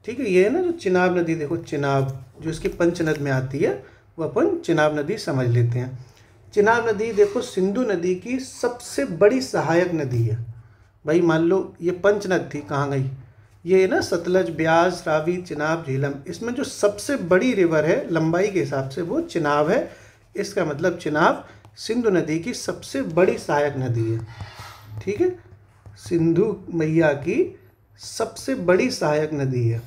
ठीक है, ये है ना जो चिनाब नदी, देखो चिनाब जो इसकी पंचनद में आती है, वो अपन चिनाब नदी समझ लेते हैं। चिनाब नदी देखो सिंधु नदी की सबसे बड़ी सहायक नदी है। भाई मान लो ये पंचनद थी, कहाँ गई, ये ना सतलज, ब्यास, रावी, चिनाब, झेलम, इसमें जो सबसे बड़ी रिवर है लंबाई के हिसाब से वो चिनाब है। इसका मतलब चिनाब सिंधु नदी की सबसे बड़ी सहायक नदी है। ठीक है, सिंधु मैया की सबसे बड़ी सहायक नदी है,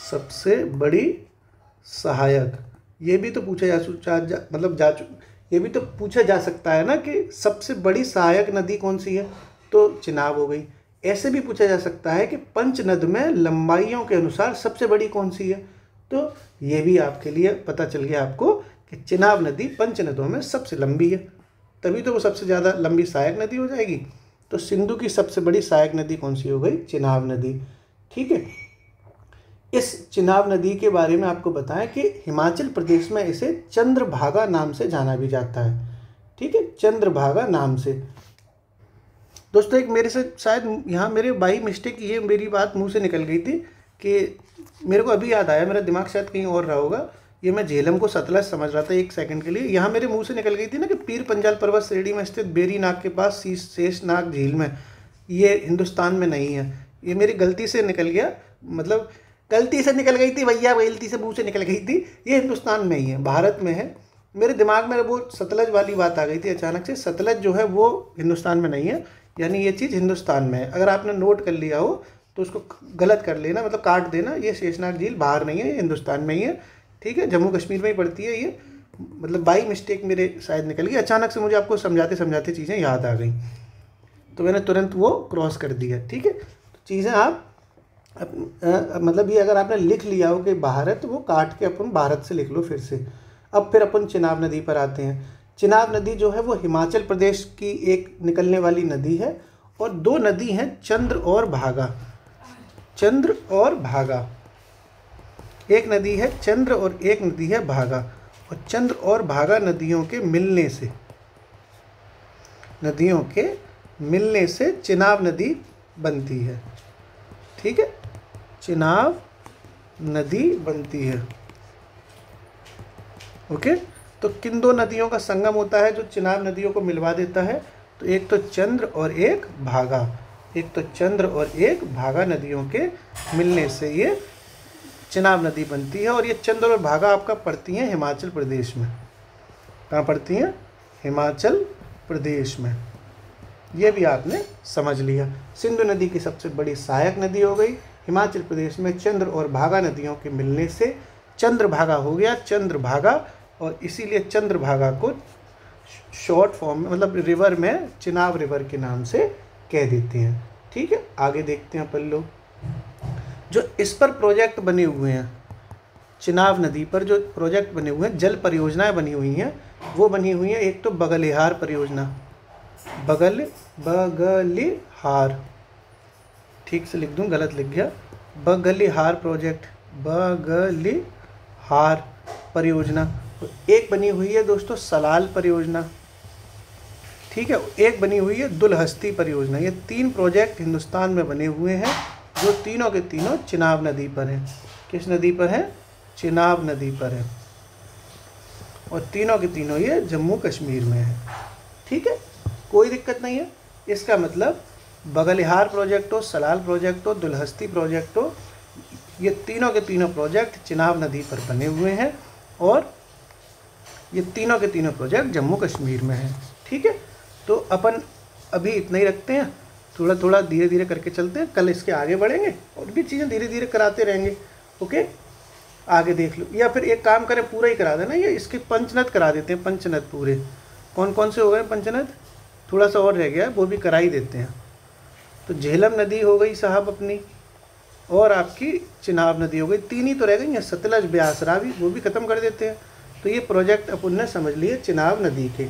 सबसे बड़ी सहायक। ये भी तो पूछा ये भी तो पूछा जा सकता है ना कि सबसे बड़ी सहायक नदी कौन सी है, तो चिनाब हो गई। ऐसे भी पूछा जा सकता है कि पंचनद में लंबाइयों के अनुसार सबसे बड़ी कौन सी है, तो ये भी आपके लिए पता चल गया आपको कि चिनाब नदी पंचनदों में सबसे लंबी है, तभी तो वो सबसे ज़्यादा लंबी सहायक नदी हो जाएगी। तो सिंधु की सबसे बड़ी सहायक नदी कौन सी हो गई, चिनाब नदी। ठीक है, इस चिनाब नदी के बारे में आपको बताएं कि हिमाचल प्रदेश में इसे चंद्रभागा नाम से जाना भी जाता है। ठीक है, चंद्रभागा नाम से। दोस्तों एक मेरे से शायद यहाँ मेरे बाई मिस्टेक ये मेरी बात मुंह से निकल गई थी कि मेरे को अभी याद आया, मेरा दिमाग शायद कहीं और रहा होगा, ये मैं झेलम को सतलज समझ रहा था एक सेकंड के लिए, यहाँ मेरे मुंह से निकल गई थी ना कि पीर पंजाल पर्वत श्रेणी में स्थित बेरी नाग के पास शेषनाग झील में, ये हिंदुस्तान में नहीं है। ये मेरी गलती से निकल गया, मतलब गलती से निकल गई थी भैया, गलती से मुंह से निकल गई थी। ये हिंदुस्तान में ही है, भारत में है। मेरे दिमाग में वो सतलज वाली बात आ गई थी अचानक से, सतलज जो है वो हिंदुस्तान में नहीं है, यानी ये चीज़ हिंदुस्तान में है। अगर आपने नोट कर लिया हो तो उसको गलत कर लेना, मतलब काट देना। ये शेषनाग झील बाहर नहीं है, ये हिंदुस्तान में ही है। ठीक है, जम्मू कश्मीर में ही पड़ती है ये, मतलब बाई मिस्टेक मेरे शायद निकल गई, अचानक से मुझे आपको समझाते समझाते चीज़ें याद आ गई, तो मैंने तुरंत वो क्रॉस कर दिया। ठीक है, तो चीज़ें आप मतलब ये अगर आपने लिख लिया हो कि भारत, वो काट के अपन भारत से लिख लो फिर से। अब फिर अपन चिनाब नदी पर आते हैं। चिनाब नदी जो है वो हिमाचल प्रदेश की एक निकलने वाली नदी है, और दो नदी हैं चंद्र और भागा। चंद्र और भागा, एक नदी है चंद्र और एक नदी है भागा, और चंद्र और भागा नदियों के मिलने से चिनाब नदी बनती है। ठीक है, चिनाब नदी बनती है। ओके, तो किन दो नदियों का संगम होता है जो चिनाब नदियों को मिलवा देता है, तो एक तो चंद्र और एक भागा, एक तो चंद्र और एक भागा नदियों के मिलने से ये चिनाब नदी बनती है। और ये चंद्र और भागा आपका पड़ती हैं हिमाचल प्रदेश में। कहाँ पड़ती हैं, हिमाचल प्रदेश में। ये भी आपने समझ लिया। सिंधु नदी की सबसे बड़ी सहायक नदी हो गई, हिमाचल प्रदेश में चंद्र और भागा नदियों के मिलने से चंद्रभागा हो गया, चंद्रभागा। और इसीलिए चंद्रभागा को शॉर्ट फॉर्म में, मतलब रिवर में चिनाब रिवर के नाम से कह देते हैं। ठीक है, आगे देखते हैं अपन लोग। जो इस पर प्रोजेक्ट बने हुए हैं, चिनाब नदी पर जो प्रोजेक्ट बने हुए हैं, जल परियोजनाएं बनी हुई हैं, वो बनी हुई हैं। एक तो बगलिहार परियोजना, बगलिहार, ठीक से लिख दूं, गलत लिख गया, बगलिहार प्रोजेक्ट, बगलिहार परियोजना। एक बनी हुई है दोस्तों सलाल परियोजना। ठीक है, एक बनी हुई है दुलहस्ती परियोजना। ये तीन प्रोजेक्ट हिंदुस्तान में बने हुए हैं, जो तीनों के तीनों चिनाब नदी पर हैं। किस नदी पर हैं, चिनाब नदी पर है, और तीनों के तीनों ये जम्मू कश्मीर में है। ठीक है, कोई दिक्कत नहीं है। इसका मतलब बगलिहार प्रोजेक्ट हो, सलाल प्रोजेक्ट हो, दुलहस्ती प्रोजेक्ट हो, ये तीनों के तीनों प्रोजेक्ट चिनाब नदी पर बने हुए हैं, और ये तीनों के तीनों प्रोजेक्ट जम्मू कश्मीर में हैं। ठीक है, तो अपन अभी इतना ही रखते हैं, थोड़ा थोड़ा धीरे धीरे करके चलते हैं, कल इसके आगे बढ़ेंगे और भी चीज़ें धीरे धीरे कराते रहेंगे। ओके। आगे देख लो, या फिर एक काम करें पूरा ही करा देना, ये इसके पंचनद करा देते हैं, पंचनद पूरे। कौन कौन से हो गए पंचनद, थोड़ा सा और रह गया है, वो भी करा ही देते हैं। तो झेलम नदी हो गई साहब अपनी, और आपकी चिनाब नदी हो गई, 3 ही तो रह गई हैं, सतलज ब्यास रावी, वो भी ख़त्म कर देते हैं। तो ये प्रोजेक्ट अपन ने समझ लिए चिनाब नदी के।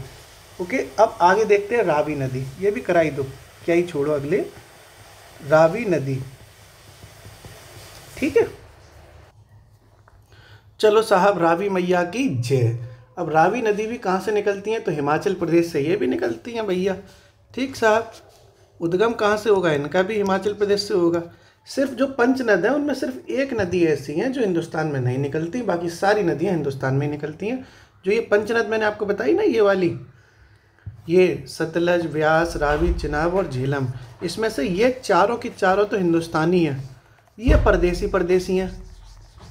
ओके, अब आगे देखते हैं रावी नदी, ये भी कराई दो, क्या ही छोड़ो अगले, रावी नदी। ठीक है, चलो साहब, रावी मैया की जय। अब रावी नदी भी कहाँ से निकलती हैं, तो हिमाचल प्रदेश से ये भी निकलती हैं भैया। ठीक साहब, उद्गम कहाँ से होगा, इनका भी हिमाचल प्रदेश से होगा। सिर्फ जो पंचनद है उनमें सिर्फ एक नदी ऐसी है जो हिंदुस्तान में नहीं निकलती, बाकी सारी नदियाँ हिंदुस्तान में ही निकलती हैं। जो ये पंचनद मैंने आपको बताई ना, ये वाली, ये सतलज, व्यास, रावी, चिनाब और झेलम, इसमें से ये चारों की चारों तो हिंदुस्तानी हैं, ये परदेसी हैं,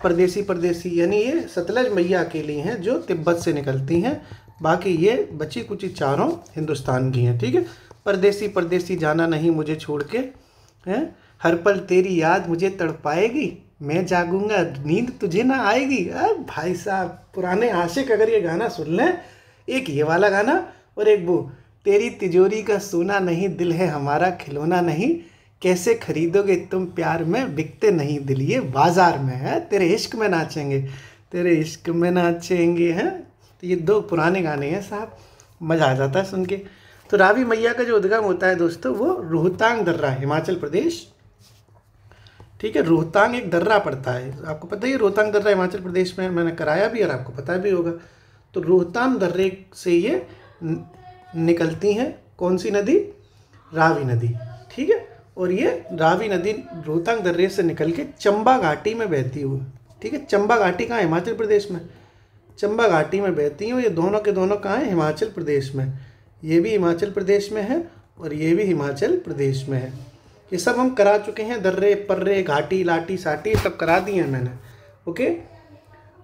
परदेसी यानी ये सतलज मैया अकेली हैं जो तिब्बत से निकलती हैं, बाकी ये बची कुची चारों हिंदुस्तान की हैं। ठीक है, परदेसी जाना नहीं मुझे छोड़ के, हैं हर पल तेरी याद मुझे तड़पाएगी, मैं जागूंगा नींद तुझे ना आएगी। भाई साहब, पुराने आशिक अगर ये गाना सुन लें, एक ये वाला गाना और एक वो, तेरी तिजोरी का सोना नहीं दिल है हमारा खिलौना नहीं, कैसे खरीदोगे तुम प्यार में बिकते नहीं दिल ये बाजार में है, तेरे इश्क में नाचेंगे, तेरे इश्क में नाचेंगे हैं। तो ये 2 पुराने गाने हैं साहब, मज़ा आ जाता है सुन के। तो रावी मैया का जो उद्गम होता है दोस्तों, वो रोहतांग दर्रा, हिमाचल प्रदेश। ठीक है, रोहतांग एक दर्रा पड़ता है, आपको पता ही है रोहतांग दर्रा हिमाचल प्रदेश में, मैंने कराया भी और आपको पता भी होगा। तो रोहतांग दर्रे से ये निकलती हैं, कौन सी नदी, रावी नदी। ठीक है, और ये रावी नदी रोहतांग दर्रे से निकल के चंबा घाटी में बहती हुई। ठीक है, चंबा घाटी कहाँ है, हिमाचल प्रदेश में, चंबा घाटी में बहती हैं। ये दोनों के दोनों कहाँ हैं, हिमाचल प्रदेश में, ये भी हिमाचल प्रदेश में है और ये भी हिमाचल प्रदेश में है। ये सब हम करा चुके हैं, दर्रे पर्रे घाटी लाटी साटी सब करा दिए हैं मैंने। ओके,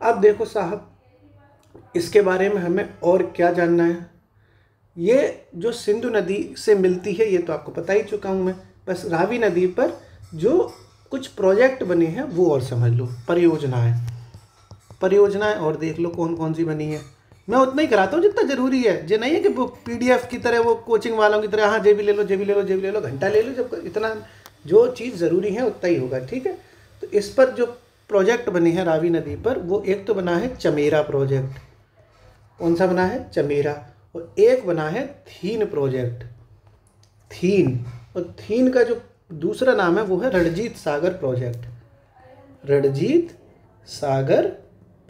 अब देखो साहब, इसके बारे में हमें और क्या जानना है। ये जो सिंधु नदी से मिलती है ये तो आपको पता ही चुका हूँ मैं, बस रावी नदी पर जो कुछ प्रोजेक्ट बने हैं वो और समझ लो, परियोजनाएं और देख लो कौन कौन सी बनी है। मैं उतना ही कराता हूँ जितना ज़रूरी है, जो नहीं है कि वो PDF की तरह, वो कोचिंग वालों की तरह, हाँ जे भी ले लो घंटा ले लो, जब इतना जो चीज़ ज़रूरी है उतना ही होगा। ठीक है, तो इस पर जो प्रोजेक्ट बने हैं रावी नदी पर, वो एक तो बना है चमेरा प्रोजेक्ट, कौन सा बना है, चमेरा, और एक बना है थीन प्रोजेक्ट, थीन, और थीन का जो दूसरा नाम है वो है रणजीत सागर प्रोजेक्ट, रणजीत सागर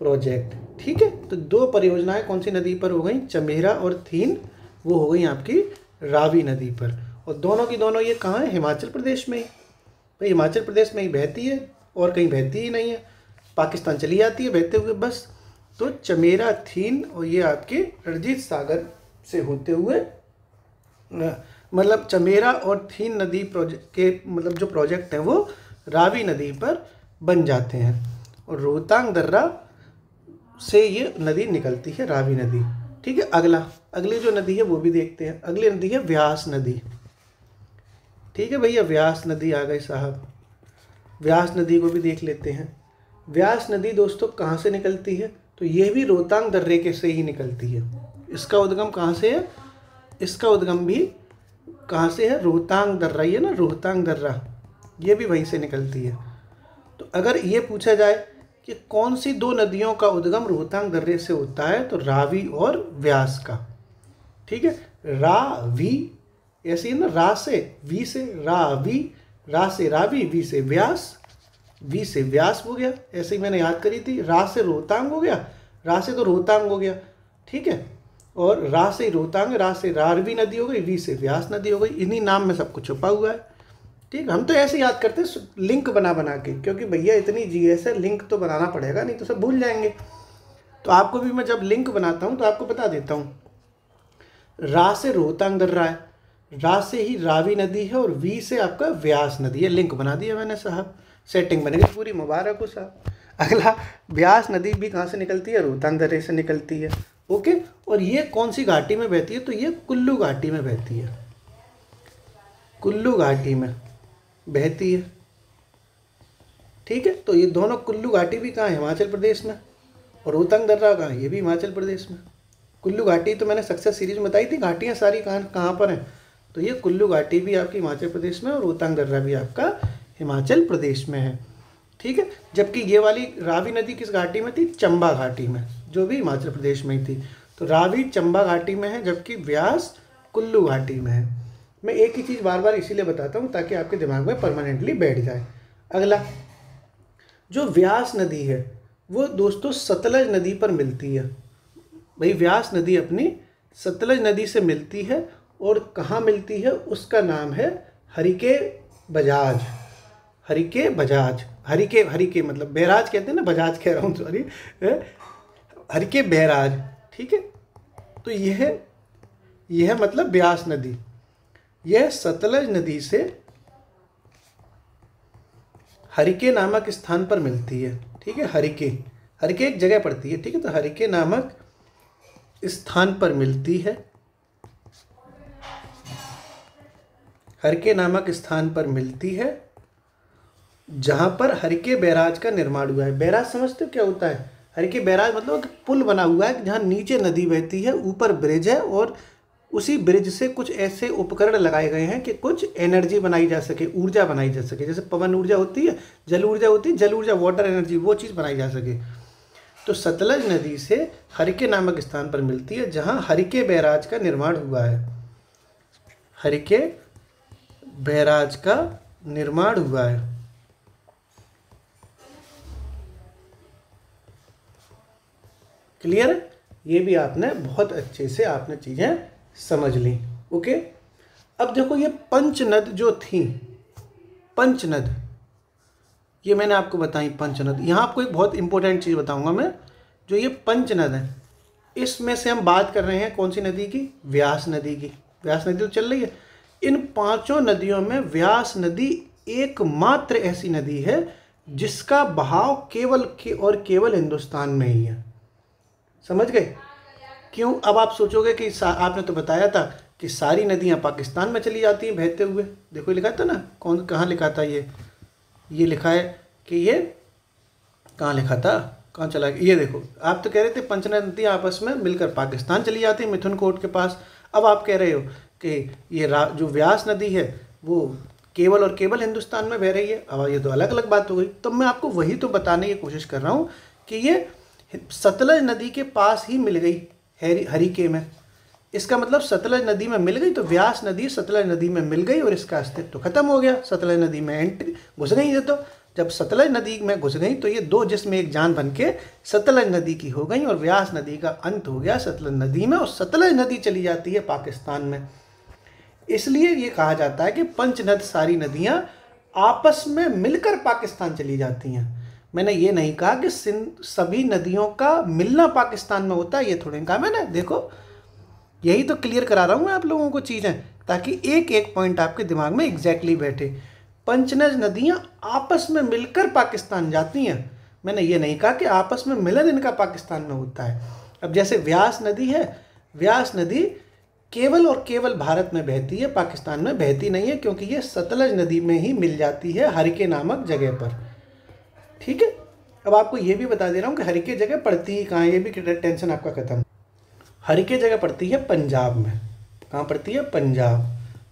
प्रोजेक्ट। ठीक है, तो 2 परियोजनाएं कौन सी नदी पर हो गई, चमेरा और थीन, वो हो गई आपकी रावी नदी पर, और दोनों की दोनों ये कहाँ है, हिमाचल प्रदेश में ही। भाई हिमाचल प्रदेश में ही बहती है और कहीं बहती ही नहीं है, पाकिस्तान चली जाती है बहते हुए बस। तो चमेरा, थीन और ये आपके रणजीत सागर से होते हुए, मतलब चमेरा और थीन नदी प्रोजेक्ट के मतलब जो प्रोजेक्ट हैं वो रावी नदी पर बन जाते हैं, और रोहतांग दर्रा से ये नदी निकलती है, रावी नदी। ठीक है, अगली जो नदी है वो भी देखते हैं। अगली नदी है व्यास नदी। ठीक है भैया, व्यास नदी आ गई साहब, व्यास नदी को भी देख लेते हैं। व्यास नदी दोस्तों कहाँ से निकलती है, तो ये भी रोहतांग दर्रे के से ही निकलती है। इसका उद्गम कहाँ से है, इसका उद्गम भी कहाँ से है, रोहतांग दर्रा, ये ना रोहतांग दर्रा, ये भी वहीं से निकलती है। तो अगर ये पूछा जाए कि कौन सी 2 नदियों का उद्गम रोहतांग दर्रे से होता है, तो रावी और व्यास का। ठीक है, रावी ऐसे ही ना, रा से वी से रावी, रा से रावी, वी से व्यास, वी से व्यास हो गया, ऐसे ही मैंने याद करी थी। रा से रोहतांग हो गया, रा से तो रोहतांग हो गया। ठीक है, और रा से रोहतांग, रा से रारवी नदी हो गई, वी से व्यास नदी हो गई। इन्हीं नाम में सब कुछ छुपा हुआ है। ठीक, हम तो ऐसे याद करते हैं लिंक बना के, क्योंकि भैया इतनी GS है, लिंक तो बनाना पड़ेगा, नहीं तो सब भूल जाएंगे। तो आपको भी मैं जब लिंक बनाता हूँ तो आपको बता देता हूँ। रा से रोहतांग दर्रा है, रा से ही रावी नदी है, और वी से आपका व्यास नदी है। लिंक बना दिया मैंने साहब, सेटिंग बन गई पूरी, मुबारक हो साहब। अगला, व्यास नदी भी कहाँ से निकलती है, रोहतांग दर्रे से निकलती है। ओके, और ये कौन सी घाटी में बहती है, तो ये कुल्लू घाटी में बहती है, कुल्लू घाटी में बहती है। ठीक है। तो ये दोनों कुल्लू घाटी भी कहाँ है? हिमाचल प्रदेश में। और रोहतांग दर्रा कहाँ है? ये भी हिमाचल प्रदेश में। कुल्लू घाटी तो मैंने सक्सेस सीरीज में बताई थी, घाटियाँ सारी कहाँ कहाँ पर हैं, तो ये कुल्लू घाटी भी आपकी हिमाचल प्रदेश में और रोहतांग दर्रा भी आपका हिमाचल प्रदेश में है। ठीक है। जबकि ये वाली रावी नदी किस घाटी में थी? चंबा घाटी में, जो भी हिमाचल प्रदेश में ही थी। तो रावी चंबा घाटी में है, जबकि व्यास कुल्लू घाटी में है। मैं एक ही चीज़ बार बार इसीलिए बताता हूँ ताकि आपके दिमाग में परमानेंटली बैठ जाए। अगला, जो व्यास नदी है वो दोस्तों सतलज नदी पर मिलती है। भाई व्यास नदी अपनी सतलज नदी से मिलती है, और कहाँ मिलती है? उसका नाम है हरिके बजाज। हरिके बजाज, हरिके मतलब बैराज कहते हैं ना, बजाज कह रहा हूँ सॉरी, हरिके बैराज। ठीक है। तो यह मतलब ब्यास नदी, यह सतलज नदी से हरिके नामक स्थान पर मिलती है। ठीक है। हरिके एक जगह पड़ती है। ठीक है। तो हरिके नामक स्थान पर मिलती है, हरिके नामक स्थान पर मिलती है, जहां पर हरिके बैराज का निर्माण हुआ है। बैराज समझते हो क्या होता है? हरिके बैराज मतलब पुल बना हुआ है जहां नीचे नदी बहती है, ऊपर ब्रिज है, और उसी ब्रिज से कुछ ऐसे उपकरण लगाए गए हैं कि कुछ एनर्जी बनाई जा सके, ऊर्जा बनाई जा सके। जैसे पवन ऊर्जा होती है, जल ऊर्जा होती है, जल ऊर्जा वाटर एनर्जी, वो चीज़ बनाई जा सके। तो सतलज नदी से हरिके नामक स्थान पर मिलती है जहां हरिके बैराज का निर्माण हुआ है। हरिके बैराज का निर्माण हुआ है। क्लियर है? ये भी आपने बहुत अच्छे से आपने चीज़ें समझ ली। ओके। अब देखो ये पंचनद जो थी, पंचनद ये मैंने आपको बताई पंचनद। यहाँ आपको एक बहुत इंपॉर्टेंट चीज़ बताऊंगा मैं, जो ये पंचनद है इसमें से हम बात कर रहे हैं कौन सी नदी की? व्यास नदी की। व्यास नदी तो चल रही है। इन पांचों नदियों में व्यास नदी एकमात्र ऐसी नदी है जिसका बहाव केवल केवल हिंदुस्तान में ही है। समझ गए? क्यों? अब आप सोचोगे कि आपने तो बताया था कि सारी नदियां पाकिस्तान में चली जाती हैं बहते हुए। देखो लिखा था ना, कौन कहाँ लिखा था? ये लिखा है कि ये कहाँ लिखा था, कहाँ चला गया? ये देखो, आप तो कह रहे थे पंचनद नदियाँ आपस में मिलकर पाकिस्तान चली जाती है, मिथुन कोट के पास। अब आप कह रहे हो कि ये जो व्यास नदी है वो केवल और केवल हिंदुस्तान में बह रही है। अब ये तो अलग अलग बात हो गई। तो मैं आपको वही तो बताने की कोशिश कर रहा हूँ कि ये सतलज नदी के पास ही मिल गई हरिके में। इसका मतलब सतलज नदी में मिल गई तो व्यास नदी सतलज नदी में मिल गई और इसका अस्तित्व तो खत्म हो गया। सतलज नदी में एंट्री घुस गई। ये तो जब सतलज नदी में घुस गई तो ये दो जिस्म एक जान बन के सतलज नदी की हो गई और व्यास नदी का अंत हो गया सतलज नदी में, और सतलज नदी चली जाती है पाकिस्तान में। इसलिए ये कहा जाता है कि पंचनद सारी नदियां आपस में मिलकर पाकिस्तान चली जाती हैं। मैंने ये नहीं कहा कि सभी नदियों का मिलना पाकिस्तान में होता है, ये थोड़ी कहा मैंने। देखो यही तो क्लियर करा रहा हूँ मैं आप लोगों को चीज़ें, ताकि एक एक पॉइंट आपके दिमाग में एग्जैक्टली बैठे। पंचनद नदियाँ आपस में मिलकर पाकिस्तान जाती हैं। मैंने ये नहीं कहा कि आपस में मिलन इनका पाकिस्तान में होता है। अब जैसे व्यास नदी है, व्यास नदी केवल और केवल भारत में बहती है, पाकिस्तान में बहती नहीं है, क्योंकि ये सतलज नदी में ही मिल जाती है हरिके नामक जगह पर। ठीक है। अब आपको ये भी बता दे रहा हूँ कि हरिके जगह पड़ती ही कहाँ है, ये भी टेंशन आपका खत्म। हरिके जगह पड़ती है पंजाब में। कहाँ पड़ती है? पंजाब।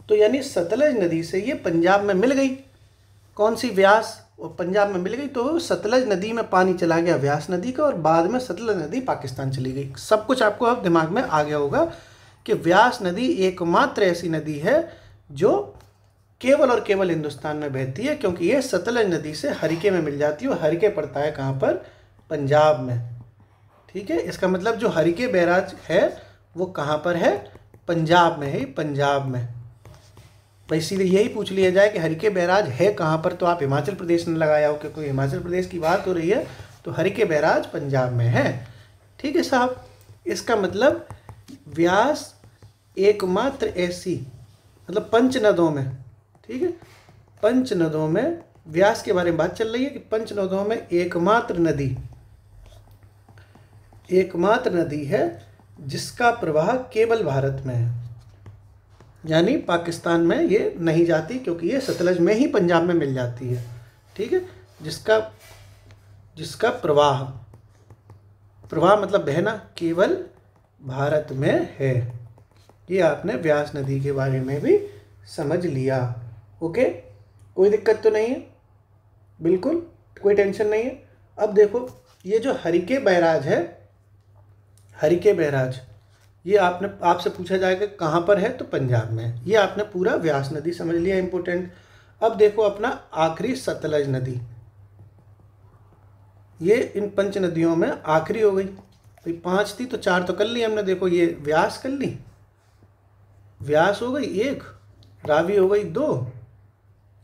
तो यानी सतलज नदी से ये पंजाब में मिल गई। कौन सी? व्यास। और पंजाब में मिल गई तो सतलज नदी में पानी चला गया व्यास नदी का, और बाद में सतलज नदी पाकिस्तान चली गई। सब कुछ आपको अब दिमाग में आ गया होगा कि व्यास नदी एकमात्र ऐसी नदी है जो केवल और केवल हिंदुस्तान में बहती है, क्योंकि ये सतलज नदी से हरिके में मिल जाती है। और हरिके पड़ता है कहाँ पर? पंजाब में। ठीक है। इसका मतलब जो हरिके बैराज है वो कहाँ पर है? पंजाब में है, पंजाब में। तो इसीलिए यही पूछ लिया जाए कि हरिके बैराज है कहाँ पर, तो आप हिमाचल प्रदेश ने लगाया हो, क्योंकि हिमाचल प्रदेश की बात हो रही है, तो हरिके बैराज पंजाब में है। ठीक है साहब। इसका मतलब व्यास एकमात्र ऐसी, मतलब पंचनदों में, ठीक है, पंचनदों में व्यास के बारे में बात चल रही है कि पंचनदों में एकमात्र नदी है जिसका प्रवाह केवल भारत में है, यानी पाकिस्तान में ये नहीं जाती, क्योंकि ये सतलज में ही पंजाब में मिल जाती है। ठीक है। जिसका जिसका प्रवाह, प्रवाह मतलब बहना, केवल भारत में है। ये आपने व्यास नदी के बारे में भी समझ लिया। ओके, कोई दिक्कत तो नहीं है, बिल्कुल कोई टेंशन नहीं है। अब देखो ये जो हरिके बैराज है, हरिके बैराज, ये आपसे पूछा जाएगा कहाँ पर है, तो पंजाब में है। ये आपने पूरा व्यास नदी समझ लिया, इंपॉर्टेंट। अब देखो अपना आखिरी सतलज नदी, ये इन पंच नदियों में आखिरी हो गई। भाई 5 थी तो 4 तो कर ली हमने। देखो ये व्यास कर ली, व्यास हो गई 1, रावी हो गई 2,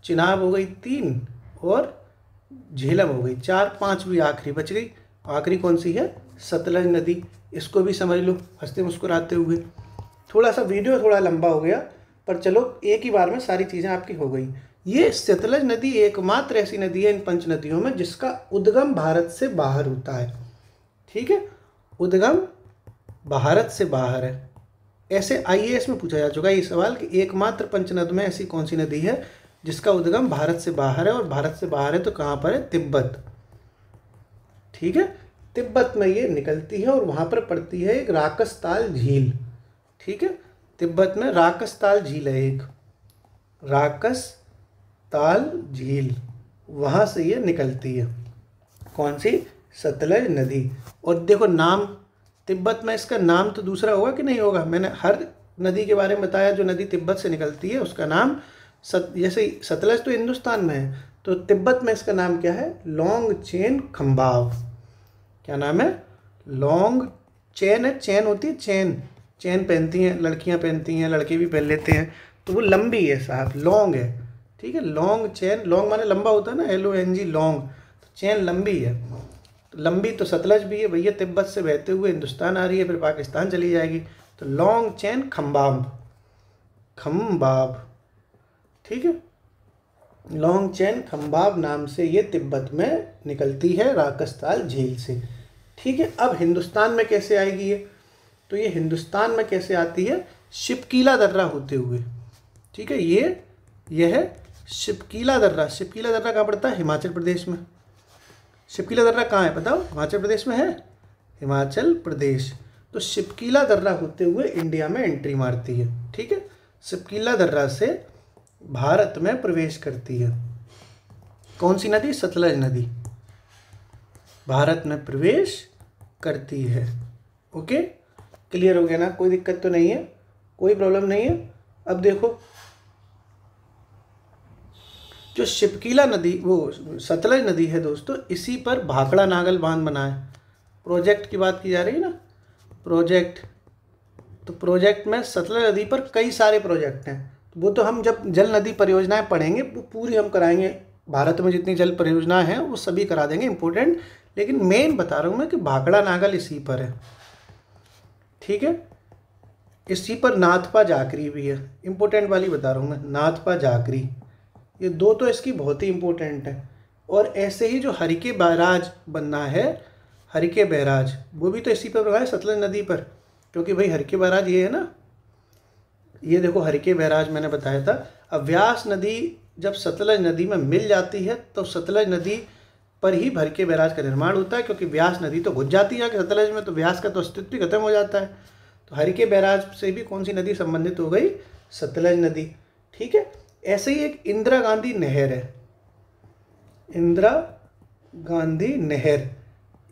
चिनाब हो गई 3 और झेलम हो गई 4, 5वीं आखिरी बच गई। आखिरी कौन सी है, सतलज नदी। इसको भी समझ लो हंसते मुस्कुराते हुए। थोड़ा सा वीडियो थोड़ा लंबा हो गया, पर चलो एक ही बार में सारी चीज़ें आपकी हो गई। ये सतलज नदी एकमात्र ऐसी नदी है इन पंच नदियों में जिसका उद्गम भारत से बाहर होता है। ठीक है, उद्गम भारत से बाहर है। ऐसे IAS में पूछा जा चुका है ये सवाल कि एकमात्र पंचनद में ऐसी कौन सी नदी है जिसका उद्गम भारत से बाहर है, और भारत से बाहर है तो कहाँ पर है, तिब्बत। ठीक है, तिब्बत में ये निकलती है और वहाँ पर पड़ती है एक राकसताल झील। ठीक है, तिब्बत में राकसताल झील है, एक राकसताल झील, वहाँ से ये निकलती है। कौन सी, सतलज नदी। और देखो नाम, तिब्बत में इसका नाम तो दूसरा होगा कि नहीं होगा। मैंने हर नदी के बारे में बताया जो नदी तिब्बत से निकलती है उसका नाम जैसे सतलज तो हिंदुस्तान में है, तो तिब्बत में इसका नाम क्या है, लॉन्ग चेन खम्बाव। क्या नाम है, लॉन्ग चेन है, चेन होती है, चेन, चेन पहनती हैं लड़कियां, पहनती हैं, लड़के भी पहन लेते हैं, तो वो लंबी है साहब, लॉन्ग है। ठीक है, लॉन्ग चेन, लॉन्ग माने लंबा होता है ना, LONG लॉन्ग, तो चेन लंबी है। तो लंबी तो सतलज भी है भैया, तिब्बत से बहते हुए हिंदुस्तान आ रही है, फिर पाकिस्तान चली जाएगी, तो लॉन्ग चेन खम्बाब, खम्बाब। ठीक है, लॉन्ग चेन खम्बाब नाम से ये तिब्बत में निकलती है राकसताल झील से। ठीक है, अब हिंदुस्तान में कैसे आएगी ये, तो ये हिंदुस्तान में कैसे आती है, शिपकीला दर्रा होते हुए। ठीक है, यह है शिपकीला दर्रा। शिपकीला दर्रा कहाँ पड़ता है, हिमाचल प्रदेश में। शिपकीला दर्रा कहाँ है बताओ, हिमाचल प्रदेश में है, हिमाचल प्रदेश। तो शिपकीला दर्रा होते हुए इंडिया में एंट्री मारती है। ठीक है, शिपकीला दर्रा से भारत में प्रवेश करती है कौन सी नदी, सतलज नदी, भारत में प्रवेश करती है। ओके, क्लियर हो गया ना, कोई दिक्कत तो नहीं है, कोई प्रॉब्लम नहीं है। अब देखो जो शिपकीला नदी, वो सतलज नदी है दोस्तों, इसी पर भाखड़ा नागल बांध बना है। प्रोजेक्ट की बात की जा रही है ना, प्रोजेक्ट, तो प्रोजेक्ट में सतलज नदी पर कई सारे प्रोजेक्ट हैं। वो तो हम जब जल नदी परियोजनाएं पढ़ेंगे वो पूरी हम कराएंगे, भारत में जितनी जल परियोजनाएं हैं वो सभी करा देंगे, इंपॉर्टेंट। लेकिन मेन बता रहा हूँ मैं कि भाखड़ा नागल इसी पर है। ठीक है, इसी पर नाथपा जाकरी भी है, इंपॉर्टेंट वाली बता रहा हूँ मैं, नाथपा जाकरी, ये दो तो इसकी बहुत ही इंपॉर्टेंट है। और ऐसे ही जो हरिके बैराज बनना है, हरिके बैराज, वो भी तो इसी पर बना है, सतलज नदी पर, क्योंकि भाई हरिके बैराज ये है ना, ये देखो हरिके बैराज मैंने बताया था। अब व्यास नदी जब सतलज नदी में मिल जाती है तो सतलज नदी पर ही हरिके बैराज का निर्माण होता है, क्योंकि व्यास नदी तो घुस जाती है सतलज में, तो व्यास का तो अस्तित्व ही खत्म हो जाता है। तो हरिके बैराज से भी कौन सी नदी संबंधित हो गई, सतलज नदी। ठीक है, ऐसे ही एक इंदिरा गांधी नहर है, इंदिरा गांधी नहर।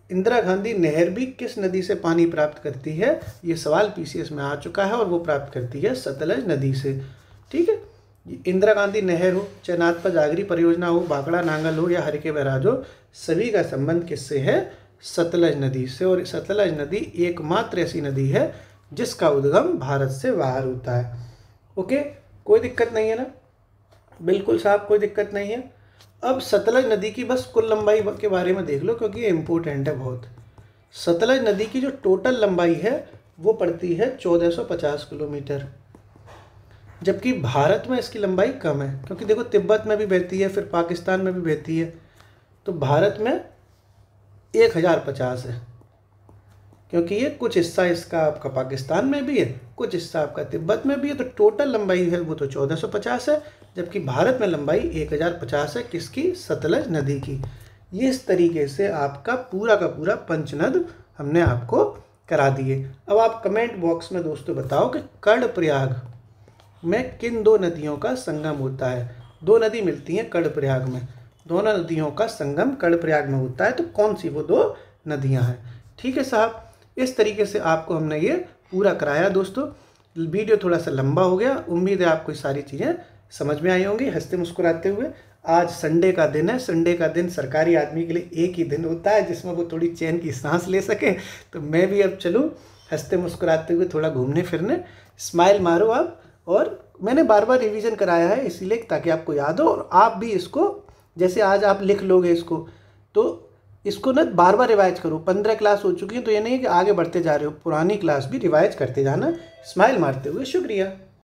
इंदिरा गांधी नहर भी किस नदी से पानी प्राप्त करती है, ये सवाल PCS में आ चुका है, और वो प्राप्त करती है सतलज नदी से। ठीक है, इंदिरा गांधी नहर हो, चाहे नाथपा जागरी परियोजना हो, भाखड़ा नांगल हो या हरिके बैराज हो, सभी का संबंध किससे है, सतलज नदी से। और सतलज नदी एकमात्र ऐसी नदी है जिसका उद्गम भारत से बाहर होता है। ओके, कोई दिक्कत नहीं है ना, बिल्कुल साहब कोई दिक्कत नहीं है। अब सतलज नदी की बस कुल लंबाई के बारे में देख लो, क्योंकि ये इम्पोर्टेंट है बहुत। सतलज नदी की जो टोटल लंबाई है वो पड़ती है 1450 किलोमीटर, जबकि भारत में इसकी लंबाई कम है, क्योंकि देखो तिब्बत में भी बहती है, फिर पाकिस्तान में भी बहती है, तो भारत में 1050 है। क्योंकि ये कुछ हिस्सा इसका आपका पाकिस्तान में भी है, कुछ हिस्सा आपका तिब्बत में भी है, तो टोटल लंबाई है वो तो 1450 है, जबकि भारत में लंबाई 1050 है। किसकी? सतलज नदी की। ये इस तरीके से आपका पूरा का पूरा पंचनद हमने आपको करा दिए। अब आप कमेंट बॉक्स में दोस्तों बताओ कि कर्णप्रयाग में किन दो नदियों का संगम होता है। दो नदी मिलती हैं कर्णप्रयाग में, दोनों नदियों का संगम कर्णप्रयाग में होता है, तो कौन सी वो दो नदियां हैं? ठीक है साहब, इस तरीके से आपको हमने ये पूरा कराया दोस्तों। वीडियो थोड़ा सा लंबा हो गया, उम्मीद है आपको ये सारी चीज़ें समझ में आई होंगी हंसते मुस्कुराते हुए। आज संडे का दिन है, संडे का दिन सरकारी आदमी के लिए एक ही दिन होता है जिसमें वो थोड़ी चैन की सांस ले सके। तो मैं भी अब चलूँ हंसते मुस्कुराते हुए थोड़ा घूमने फिरने। स्माइल मारो आप, और मैंने बार बार रिवीजन कराया है इसीलिए ताकि आपको याद हो, और आप भी इसको जैसे आज आप लिख लोगे इसको, तो इसको ना बार बार रिवाइज करो। 15 क्लास हो चुकी है तो ये नहीं है कि आगे बढ़ते जा रहे हो, पुरानी क्लास भी रिवाइज करते जाना। स्माइल मारते हुए शुक्रिया।